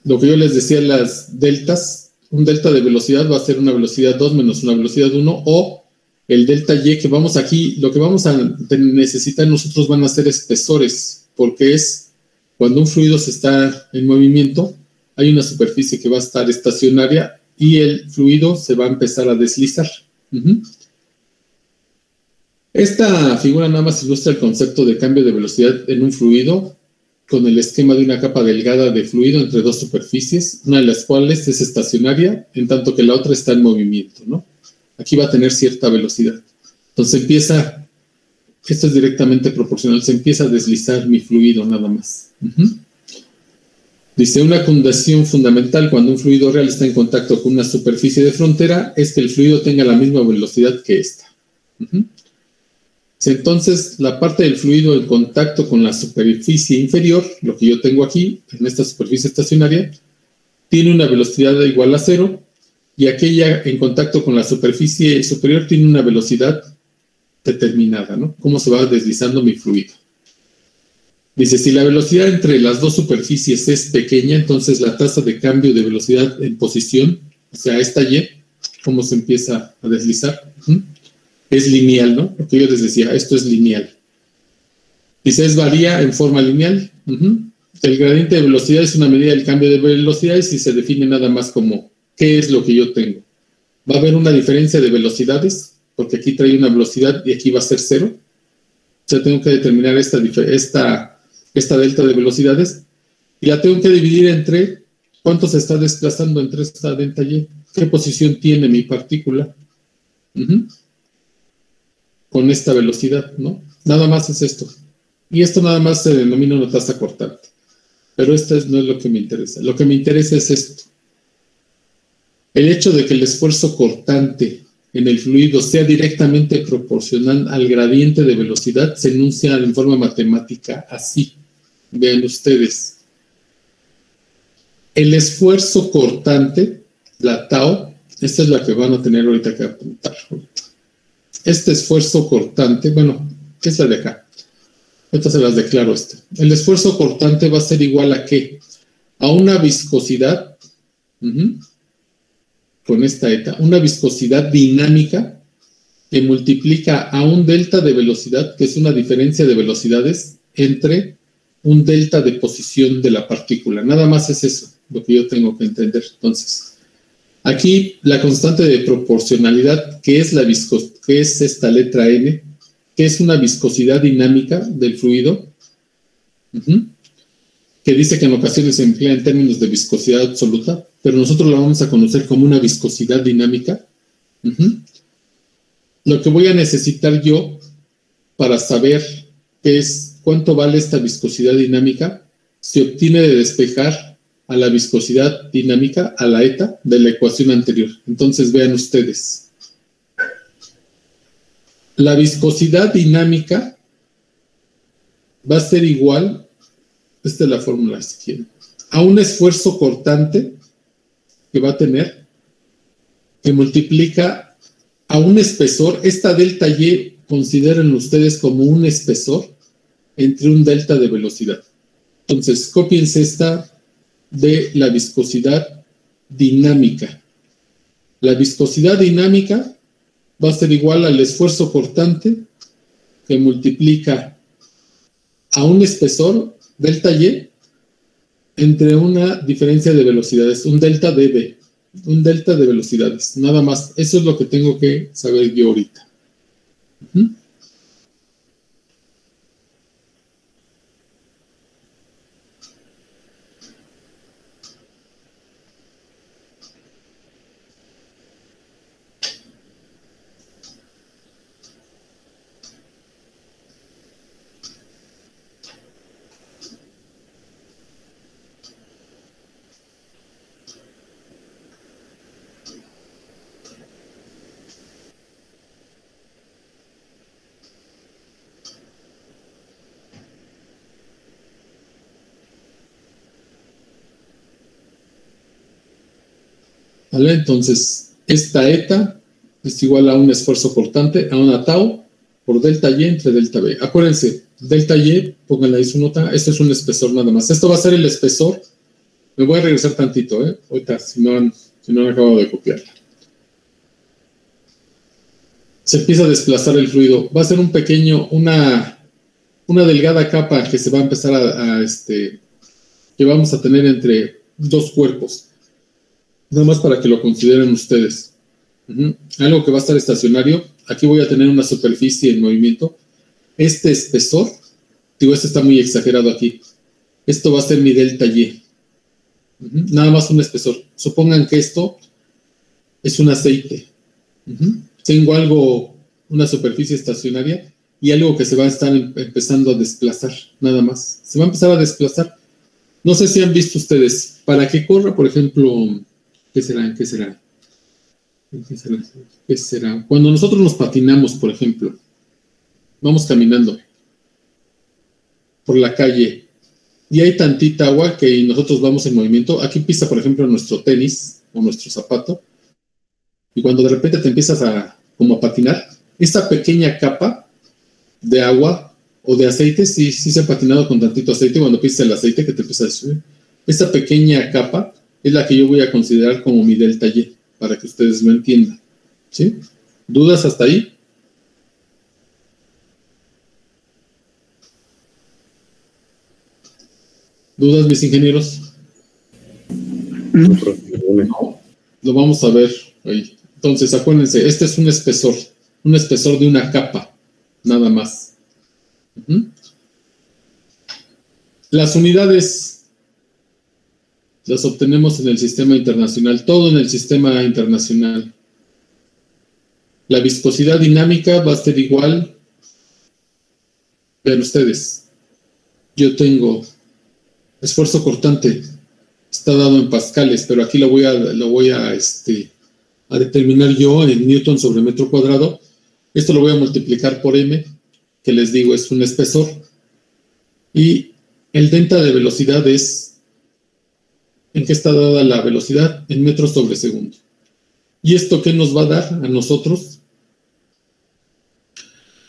lo que yo les decía, las deltas. Un delta de velocidad va a ser una velocidad 2 menos una velocidad 1, o el delta Y, que vamos aquí, lo que vamos a necesitar nosotros van a ser espesores, porque es cuando un fluido se está en movimiento, hay una superficie que va a estar estacionaria y el fluido se va a empezar a deslizar. Esta figura nada más ilustra el concepto de cambio de velocidad en un fluido con el esquema de una capa delgada de fluido entre dos superficies, una de las cuales es estacionaria, en tanto que la otra está en movimiento, ¿no? Aquí va a tener cierta velocidad. Entonces esto es directamente proporcional, se empieza a deslizar mi fluido nada más. Dice, una condición fundamental cuando un fluido real está en contacto con una superficie de frontera es que el fluido tenga la misma velocidad que esta. Entonces, la parte del fluido en contacto con la superficie inferior, lo que yo tengo aquí, en esta superficie estacionaria, tiene una velocidad igual a 0, y aquella en contacto con la superficie superior tiene una velocidad determinada, ¿no? Cómo se va deslizando mi fluido. Dice, si la velocidad entre las dos superficies es pequeña, entonces la tasa de cambio de velocidad en posición, o sea, esta Y, cómo se empieza a deslizar, es lineal, ¿no? Lo que yo les decía, esto es lineal. Dice, varía en forma lineal. El gradiente de velocidad es una medida del cambio de velocidades y se define nada más como ¿qué es lo que yo tengo? Va a haber una diferencia de velocidades, porque aquí trae una velocidad y aquí va a ser 0. O sea, tengo que determinar esta delta de velocidades y la tengo que dividir entre cuánto se está desplazando entre esta delta Y, qué posición tiene mi partícula con esta velocidad, ¿no? Nada más es esto. Y esto nada más se denomina una tasa cortante. Pero esto no es lo que me interesa. Lo que me interesa es esto. El hecho de que el esfuerzo cortante en el fluido sea directamente proporcional al gradiente de velocidad se enuncia en forma matemática así. Vean ustedes. El esfuerzo cortante, la tau, esta es la que van a tener ahorita que apuntar. Este esfuerzo cortante, bueno, ¿qué es la de acá? Ahorita se las declaro esto. El esfuerzo cortante va a ser igual a ¿qué? A una viscosidad, con esta eta, una viscosidad dinámica que multiplica a un delta de velocidad, que es una diferencia de velocidades entre un delta de posición de la partícula. Nada más es eso lo que yo tengo que entender. Entonces, aquí la constante de proporcionalidad, que es que es esta letra N, que es una viscosidad dinámica del fluido, que dice que en ocasiones se emplea en términos de viscosidad absoluta, pero nosotros la vamos a conocer como una viscosidad dinámica. Lo que voy a necesitar yo para saber cuánto vale esta viscosidad dinámica se obtiene de despejar a la viscosidad dinámica, a la eta, de la ecuación anterior. Entonces vean ustedes. La viscosidad dinámica va a ser igual, esta es la fórmula si quieren, a un esfuerzo cortante que va a tener, que multiplica a un espesor. Esta delta Y, consideren ustedes como un espesor entre un delta de velocidad. Entonces, cópiense esta de la viscosidad dinámica. La viscosidad dinámica va a ser igual al esfuerzo cortante que multiplica a un espesor, delta Y, entre una diferencia de velocidades, un delta dB, un delta de velocidades, nada más. Eso es lo que tengo que saber yo ahorita. ¿Vale? Entonces, esta eta es igual a un esfuerzo cortante, a una tau por delta Y entre delta B. Acuérdense, delta Y, pónganle ahí su nota, esto es un espesor nada más. Esto va a ser el espesor. Me voy a regresar tantito, ahorita, si no han acabado de copiarla. Se empieza a desplazar el fluido. Va a ser un pequeño, una delgada capa que se va a empezar que vamos a tener entre dos cuerpos. Nada más para que lo consideren ustedes. Algo que va a estar estacionario. Aquí voy a tener una superficie en movimiento. Este espesor, digo, este está muy exagerado aquí. Esto va a ser mi delta Y. Nada más un espesor. Supongan que esto es un aceite. Tengo algo, una superficie estacionaria y algo que se va a estar empezando a desplazar. Nada más. Se va a empezar a desplazar. No sé si han visto ustedes. Para que corra, por ejemplo... ¿Qué será? Cuando nosotros nos patinamos, por ejemplo, vamos caminando por la calle y hay tantita agua que nosotros vamos en movimiento. Aquí pisa, por ejemplo, nuestro tenis o nuestro zapato y cuando de repente te empiezas a patinar, esta pequeña capa de agua o de aceite, sí se ha patinado con tantito aceite, cuando pisas el aceite que te empieza a subir. Esta pequeña capa es la que yo voy a considerar como mi delta Y, para que ustedes lo entiendan. ¿Sí? ¿Dudas hasta ahí? ¿Dudas, mis ingenieros? No. Lo vamos a ver ahí. Entonces, acuérdense, este es un espesor de una capa, nada más. Las unidades las obtenemos en el sistema internacional, todo en el sistema internacional. La viscosidad dinámica va a ser igual. Vean ustedes, yo tengo esfuerzo cortante, está dado en pascales, pero aquí lo voy a determinar yo en newton sobre metro cuadrado. Esto lo voy a multiplicar por m, que les digo es un espesor, y el delta de velocidad es, ¿en qué está dada la velocidad? En metros sobre segundo. ¿Y esto qué nos va a dar a nosotros?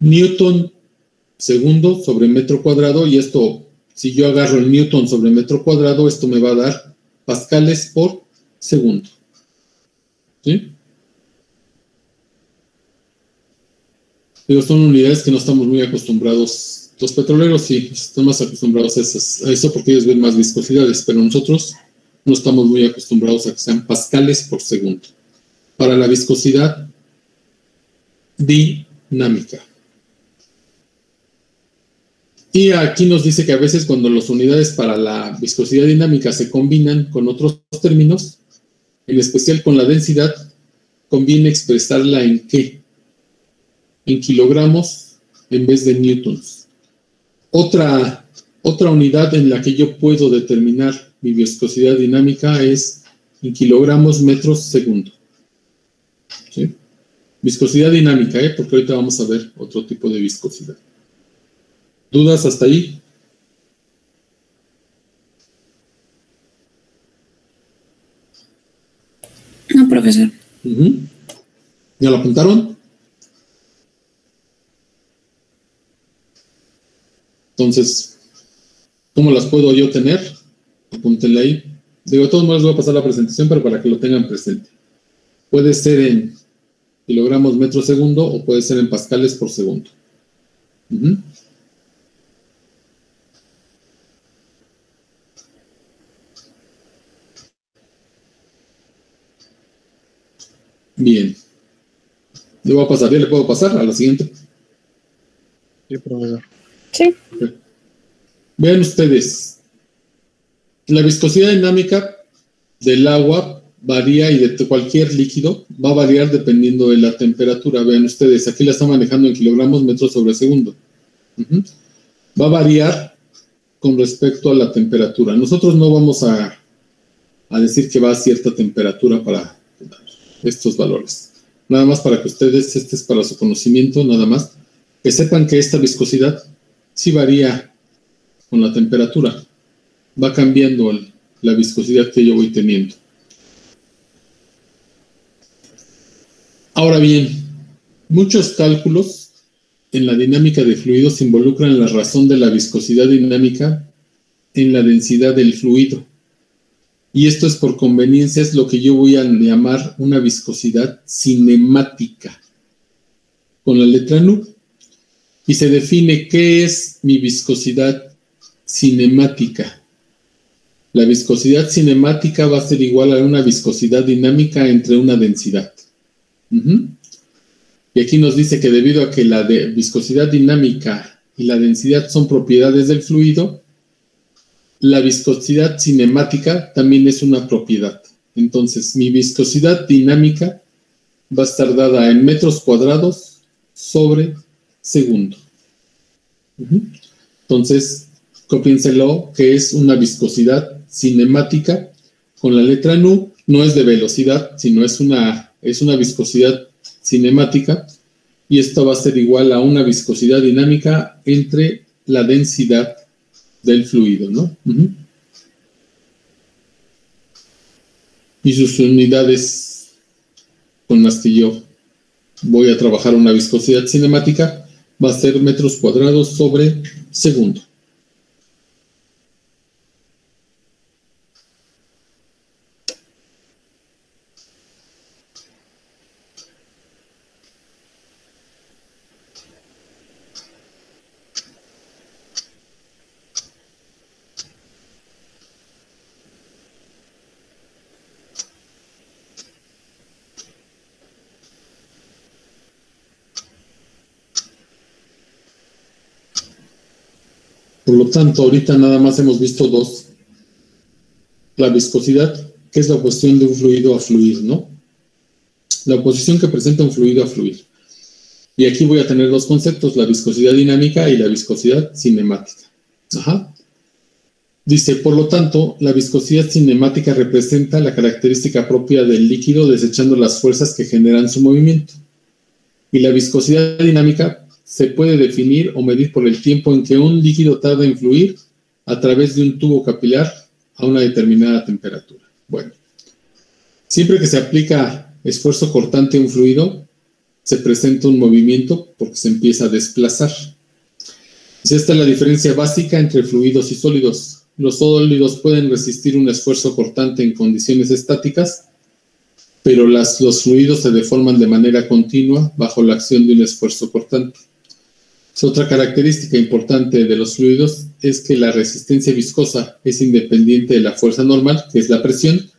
Newton segundo sobre metro cuadrado, y esto, si yo agarro el newton sobre metro cuadrado, esto me va a dar pascales por segundo. ¿Sí? Pero son unidades que no estamos muy acostumbrados. Los petroleros sí, están más acostumbrados a eso porque ellos ven más viscosidades, pero nosotros no estamos muy acostumbrados a que sean pascales por segundo. Para la viscosidad dinámica. Y aquí nos dice que a veces cuando las unidades para la viscosidad dinámica se combinan con otros términos, en especial con la densidad, conviene expresarla en ¿qué? En kilogramos en vez de newtons. Otra Otra unidad en la que yo puedo determinar mi viscosidad dinámica es en kilogramos metros segundo. ¿Sí? Viscosidad dinámica, porque ahorita vamos a ver otro tipo de viscosidad. ¿Dudas hasta ahí? No, profesor. ¿Ya lo apuntaron? Entonces, ¿cómo las puedo yo tener? Apúntenle ahí. Digo, de todos modos voy a pasar la presentación, pero para que lo tengan presente. Puede ser en kilogramos metro segundo o puede ser en pascales por segundo. Bien. ¿Le voy a pasar? ¿Ya le puedo pasar a la siguiente? Sí, profesor. Sí. Vean ustedes. La viscosidad dinámica del agua varía y de cualquier líquido va a variar dependiendo de la temperatura. Vean ustedes, aquí la está manejando en kilogramos metros sobre segundo. Va a variar con respecto a la temperatura. Nosotros no vamos a decir que va a cierta temperatura para estos valores. Nada más para que ustedes, este es para su conocimiento, nada más, que sepan que esta viscosidad sí varía con la temperatura. Va cambiando la viscosidad que yo voy teniendo. Ahora bien, muchos cálculos en la dinámica de fluidos involucran la razón de la viscosidad dinámica en la densidad del fluido. Y esto es por conveniencia, es lo que yo voy a llamar una viscosidad cinemática, con la letra NU. Y se define qué es mi viscosidad cinemática. La viscosidad cinemática va a ser igual a una viscosidad dinámica entre una densidad. Y aquí nos dice que debido a que la viscosidad dinámica y la densidad son propiedades del fluido, la viscosidad cinemática también es una propiedad. Entonces, mi viscosidad dinámica va a estar dada en metros cuadrados sobre segundo. Entonces, cópienselo que es una viscosidad cinemática con la letra NU, no es de velocidad, sino es una viscosidad cinemática, y esto va a ser igual a una viscosidad dinámica entre la densidad del fluido, ¿no? Y sus unidades con las que yo voy a trabajar una viscosidad cinemática va a ser metros cuadrados sobre segundo. Por lo tanto, ahorita nada más hemos visto dos. La viscosidad, que es la oposición de un fluido a fluir, ¿no? La oposición que presenta un fluido a fluir. Y aquí voy a tener dos conceptos, la viscosidad dinámica y la viscosidad cinemática. Dice, por lo tanto, la viscosidad cinemática representa la característica propia del líquido desechando las fuerzas que generan su movimiento. Y la viscosidad dinámica se puede definir o medir por el tiempo en que un líquido tarda en fluir a través de un tubo capilar a una determinada temperatura. Bueno, siempre que se aplica esfuerzo cortante a un fluido, se presenta un movimiento porque se empieza a desplazar. Esta es la diferencia básica entre fluidos y sólidos. Los sólidos pueden resistir un esfuerzo cortante en condiciones estáticas, pero los fluidos se deforman de manera continua bajo la acción de un esfuerzo cortante. Otra característica importante de los fluidos es que la resistencia viscosa es independiente de la fuerza normal, que es la presión,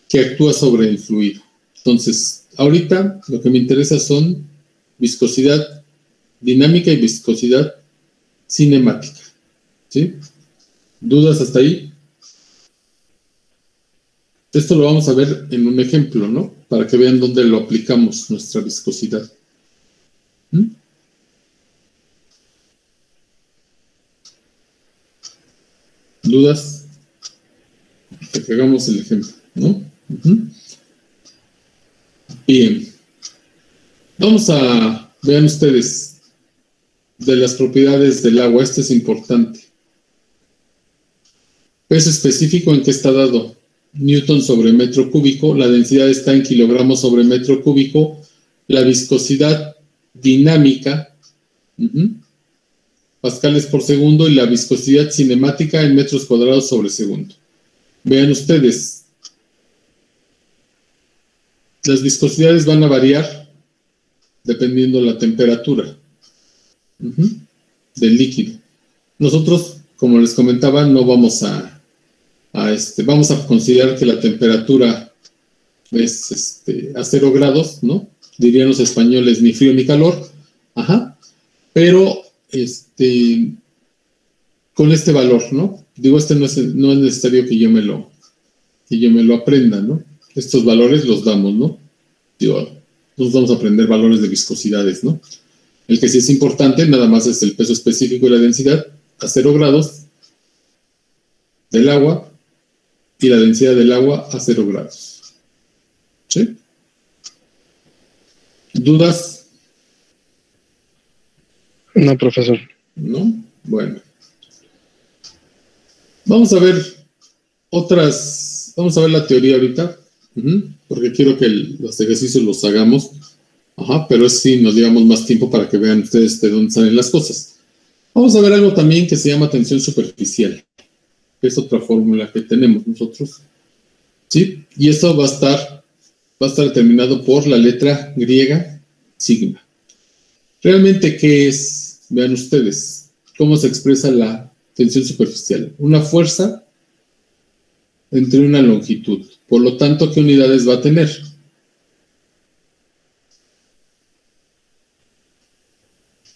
que actúa sobre el fluido. Entonces, ahorita lo que me interesa son viscosidad dinámica y viscosidad cinemática. ¿Sí? ¿Dudas hasta ahí? Esto lo vamos a ver en un ejemplo, ¿no? Para que vean dónde lo aplicamos, nuestra viscosidad. ¿Dudas? Que hagamos el ejemplo, ¿no? Bien. Vamos a, vean ustedes, de las propiedades del agua. Esto es importante. Peso específico en que está dado. Newton sobre metro cúbico. La densidad está en kilogramos sobre metro cúbico. La viscosidad dinámica, pascales por segundo, y la viscosidad cinemática en metros cuadrados sobre segundo. Vean ustedes, las viscosidades van a variar dependiendo de la temperatura del líquido. Nosotros, como les comentaba, no vamos vamos a considerar que la temperatura es a 0 grados, ¿no? Dirían los españoles, ni frío ni calor. Pero con este valor, ¿no? Digo, no es necesario que yo me lo aprenda, ¿no? Estos valores los damos, ¿no? Digo, nosotros vamos a aprender valores de viscosidades, ¿no? El que sí es importante nada más es el peso específico y la densidad a 0 grados del agua y la densidad del agua a 0 grados. ¿Sí? ¿Dudas? No, profesor. ¿No? Bueno. Vamos a ver la teoría ahorita, porque quiero que los ejercicios los hagamos, pero sí nos llevamos más tiempo para que vean ustedes de dónde salen las cosas. Vamos a ver algo también que se llama tensión superficial, que es otra fórmula que tenemos nosotros, ¿sí? Y esto va a estar determinado por la letra griega sigma. ¿Realmente qué es? Vean ustedes cómo se expresa la tensión superficial. Una fuerza entre una longitud. Por lo tanto, ¿qué unidades va a tener?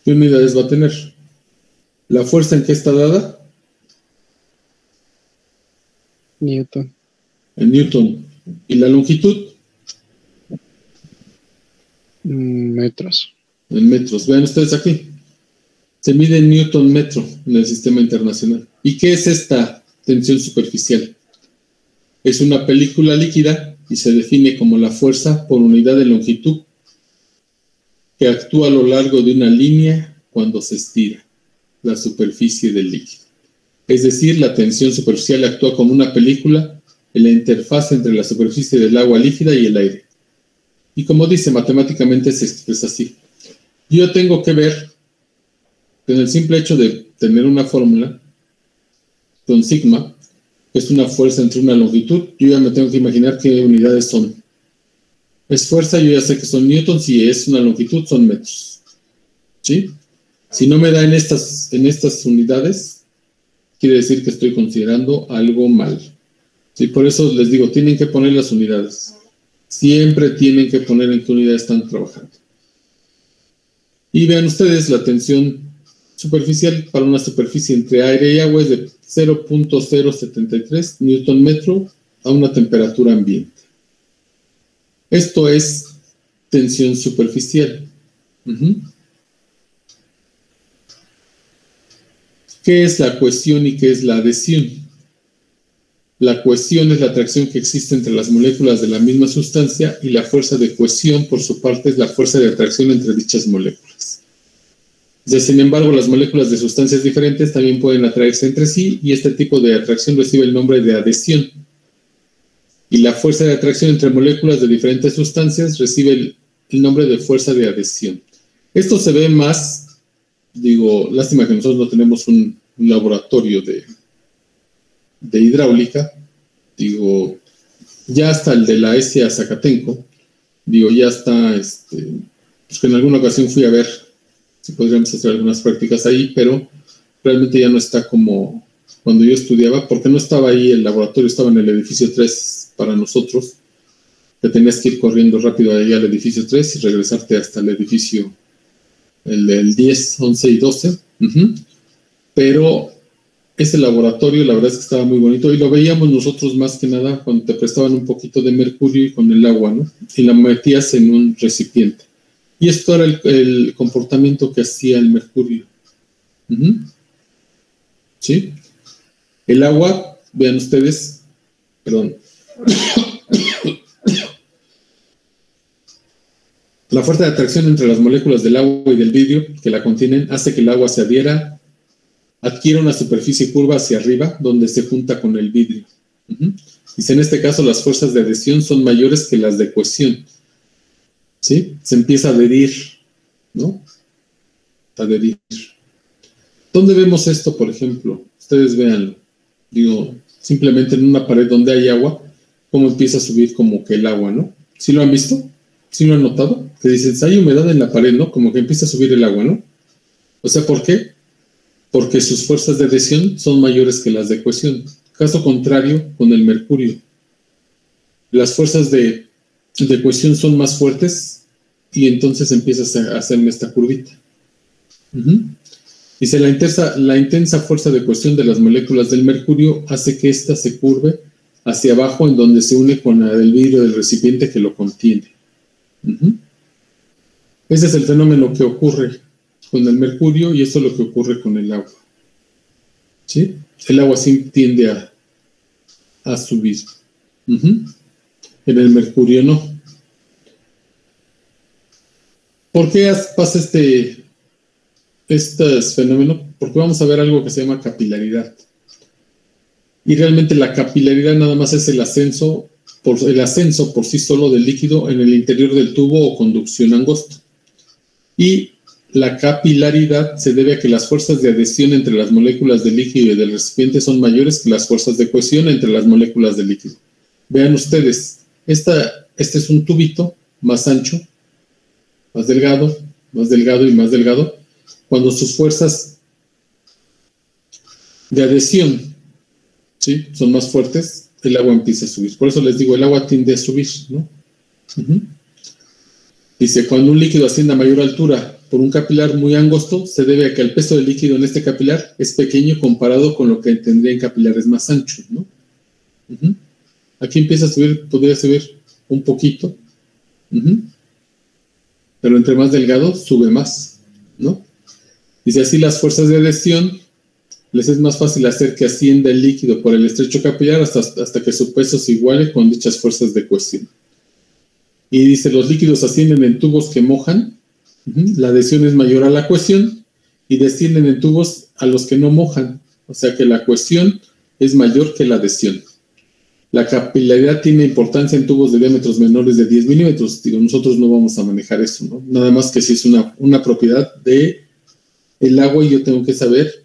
¿Qué unidades va a tener? ¿La fuerza en qué está dada? Newton. En Newton. ¿Y la longitud? Metros. En metros. Vean ustedes aquí. Se mide en Newton metro en el sistema internacional. ¿Y qué es esta tensión superficial? Es una película líquida y se define como la fuerza por unidad de longitud que actúa a lo largo de una línea cuando se estira la superficie del líquido. Es decir, la tensión superficial actúa como una película en la interfaz entre la superficie del agua líquida y el aire. Y como dice, matemáticamente se expresa así. Yo tengo que ver, con el simple hecho de tener una fórmula con sigma, que es una fuerza entre una longitud, yo ya me tengo que imaginar qué unidades son. Es fuerza, yo ya sé que son newtons, si es una longitud, son metros. ¿Sí? Si no me da en estas unidades, quiere decir que estoy considerando algo mal. ¿Sí? Por eso les digo, tienen que poner las unidades. Siempre tienen que poner en qué unidad están trabajando. Y vean ustedes, la tensión superficial para una superficie entre aire y agua es de 0.073 newton metro a una temperatura ambiente. Esto es tensión superficial. ¿Qué es la cohesión y qué es la adhesión? La cohesión es la atracción que existe entre las moléculas de la misma sustancia y la fuerza de cohesión, por su parte, es la fuerza de atracción entre dichas moléculas. Sin embargo, las moléculas de sustancias diferentes también pueden atraerse entre sí y este tipo de atracción recibe el nombre de adhesión. Y la fuerza de atracción entre moléculas de diferentes sustancias recibe el nombre de fuerza de adhesión. Esto se ve más, digo, lástima que nosotros no tenemos un laboratorio de hidráulica, digo, ya hasta el de la ESIA Zacatenco, digo, ya está, pues que en alguna ocasión fui a ver si podríamos hacer algunas prácticas ahí, pero realmente ya no está como cuando yo estudiaba, porque no estaba ahí el laboratorio, estaba en el edificio 3 para nosotros, que tenías que ir corriendo rápido allá al edificio 3 y regresarte hasta el edificio, el 10, 11 y 12, pero ese laboratorio la verdad es que estaba muy bonito y lo veíamos nosotros más que nada cuando te prestaban un poquito de mercurio y con el agua, ¿no? Y la metías en un recipiente. Y esto era el comportamiento que hacía el mercurio. ¿Sí? El agua, vean ustedes, perdón. La fuerza de atracción entre las moléculas del agua y del vidrio que la contienen hace que el agua se adhiera, adquiera una superficie curva hacia arriba, donde se junta con el vidrio. Dice, en este caso, las fuerzas de adhesión son mayores que las de cohesión. ¿Sí? Se empieza a adherir, ¿no? Adherir. ¿Dónde vemos esto, por ejemplo? Ustedes véanlo. Digo, simplemente en una pared donde hay agua, cómo empieza a subir como que el agua, ¿no? ¿Sí lo han visto? ¿Sí lo han notado? Que dicen, hay humedad en la pared, ¿no? Como que empieza a subir el agua, ¿no? O sea, ¿por qué? Porque sus fuerzas de adhesión son mayores que las de cohesión. Caso contrario con el mercurio. Las fuerzas de cohesión son más fuertes y entonces empiezas a hacerme esta curvita. Dice, la intensa fuerza de cohesión de las moléculas del mercurio hace que ésta se curve hacia abajo en donde se une con la del vidrio del recipiente que lo contiene. Ese es el fenómeno que ocurre con el mercurio y eso es lo que ocurre con el agua. ¿Sí? El agua sí tiende a subir. En el mercurio no. ¿Por qué pasa este fenómeno? Porque vamos a ver algo que se llama capilaridad. Y realmente la capilaridad nada más es el ascenso por sí solo del líquido en el interior del tubo o conducción angosta. Y la capilaridad se debe a que las fuerzas de adhesión entre las moléculas del líquido y del recipiente son mayores que las fuerzas de cohesión entre las moléculas del líquido. Vean ustedes, este es un tubito más ancho, más delgado y más delgado. Cuando sus fuerzas de adhesión, ¿sí?, son más fuertes, el agua empieza a subir. Por eso les digo, el agua tiende a subir, ¿no? Dice, cuando un líquido asciende a mayor altura por un capilar muy angosto, se debe a que el peso del líquido en este capilar es pequeño comparado con lo que tendría en capilares más anchos, ¿no? Aquí empieza a subir, podría subir un poquito, pero entre más delgado, sube más, ¿no? Dice, así las fuerzas de adhesión les es más fácil hacer que ascienda el líquido por el estrecho capilar hasta que su peso se iguale con dichas fuerzas de cohesión. Y dice, los líquidos ascienden en tubos que mojan, la adhesión es mayor a la cohesión, y descienden en tubos a los que no mojan, o sea que la cohesión es mayor que la adhesión. La capilaridad tiene importancia en tubos de diámetros menores de 10 milímetros. Digo, nosotros no vamos a manejar eso, ¿no? Nada más que si es una propiedad de el agua y yo tengo que saber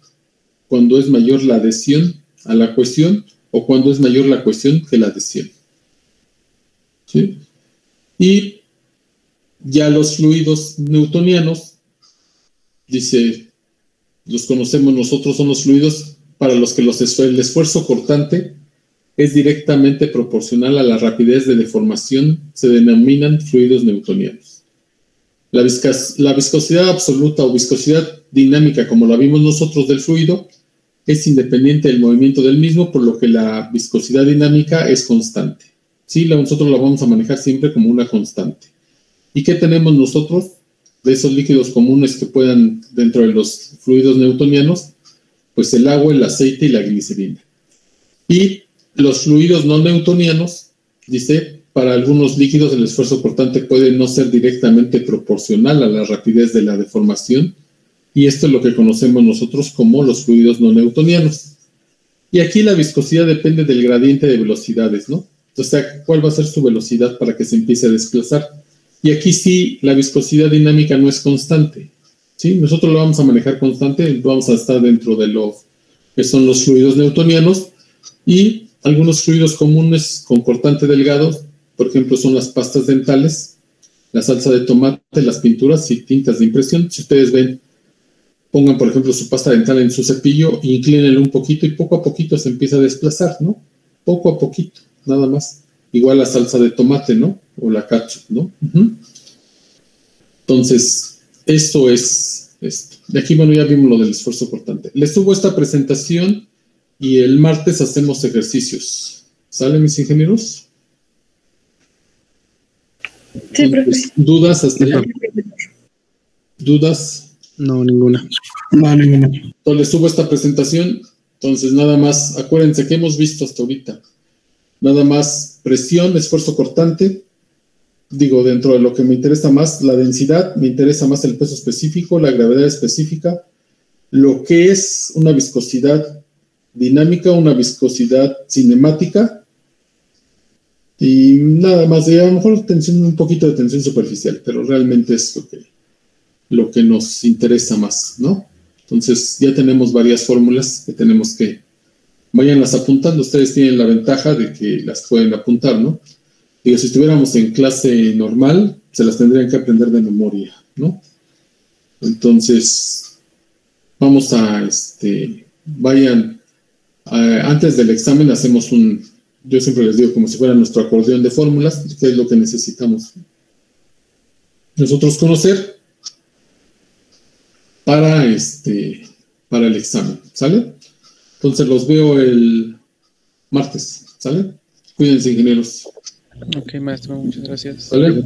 cuándo es mayor la adhesión a la cohesión o cuándo es mayor la cohesión que la adhesión. ¿Sí? Y ya los fluidos newtonianos, dice, los conocemos nosotros, son los fluidos para los que el esfuerzo cortante es directamente proporcional a la rapidez de deformación, se denominan fluidos newtonianos. La viscosidad absoluta o viscosidad dinámica, como la vimos nosotros del fluido, es independiente del movimiento del mismo, por lo que la viscosidad dinámica es constante. Sí, nosotros la vamos a manejar siempre como una constante. ¿Y qué tenemos nosotros de esos líquidos comunes que puedan dentro de los fluidos newtonianos? Pues el agua, el aceite y la glicerina. Y los fluidos no newtonianos, dice, para algunos líquidos el esfuerzo cortante puede no ser directamente proporcional a la rapidez de la deformación, y esto es lo que conocemos nosotros como los fluidos no newtonianos. Y aquí la viscosidad depende del gradiente de velocidades, ¿no? O sea, ¿cuál va a ser su velocidad para que se empiece a desplazar? Y aquí sí, la viscosidad dinámica no es constante, ¿sí? Nosotros lo vamos a manejar constante, vamos a estar dentro de lo que son los fluidos newtonianos, y algunos fluidos comunes con cortante delgado, por ejemplo, son las pastas dentales, la salsa de tomate, las pinturas y tintas de impresión. Si ustedes ven, pongan, por ejemplo, su pasta dental en su cepillo e inclínenlo un poquito y poco a poquito se empieza a desplazar, ¿no? Poco a poquito, nada más. Igual la salsa de tomate, ¿no? O la ketchup, ¿no? Entonces, eso es esto. De aquí, bueno, ya vimos lo del esfuerzo cortante. Les subo esta presentación y el martes hacemos ejercicios. ¿Sale, mis ingenieros? Sí, profe. ¿Dudas hasta allá? ¿Dudas? No, ninguna. Entonces les subo esta presentación. Entonces, nada más, acuérdense que hemos visto hasta ahorita. Nada más presión, esfuerzo cortante. Digo, dentro de lo que me interesa más, la densidad, me interesa más el peso específico, la gravedad específica, lo que es una viscosidad dinámica, una viscosidad cinemática, y nada más, a lo mejor tensión, un poquito de tensión superficial, pero realmente es lo que nos interesa más, ¿no? Entonces ya tenemos varias fórmulas que tenemos que vayanlas apuntando. Ustedes tienen la ventaja de que las pueden apuntar, ¿no? Digo, si estuviéramos en clase normal, se las tendrían que aprender de memoria, ¿no? Entonces, vamos a, vayan, antes del examen hacemos yo siempre les digo como si fuera nuestro acordeón de fórmulas, que es lo que necesitamos nosotros conocer para el examen, ¿sale? Entonces los veo el martes, ¿sale? Cuídense, ingenieros. Ok, maestro, muchas gracias. ¿Sale?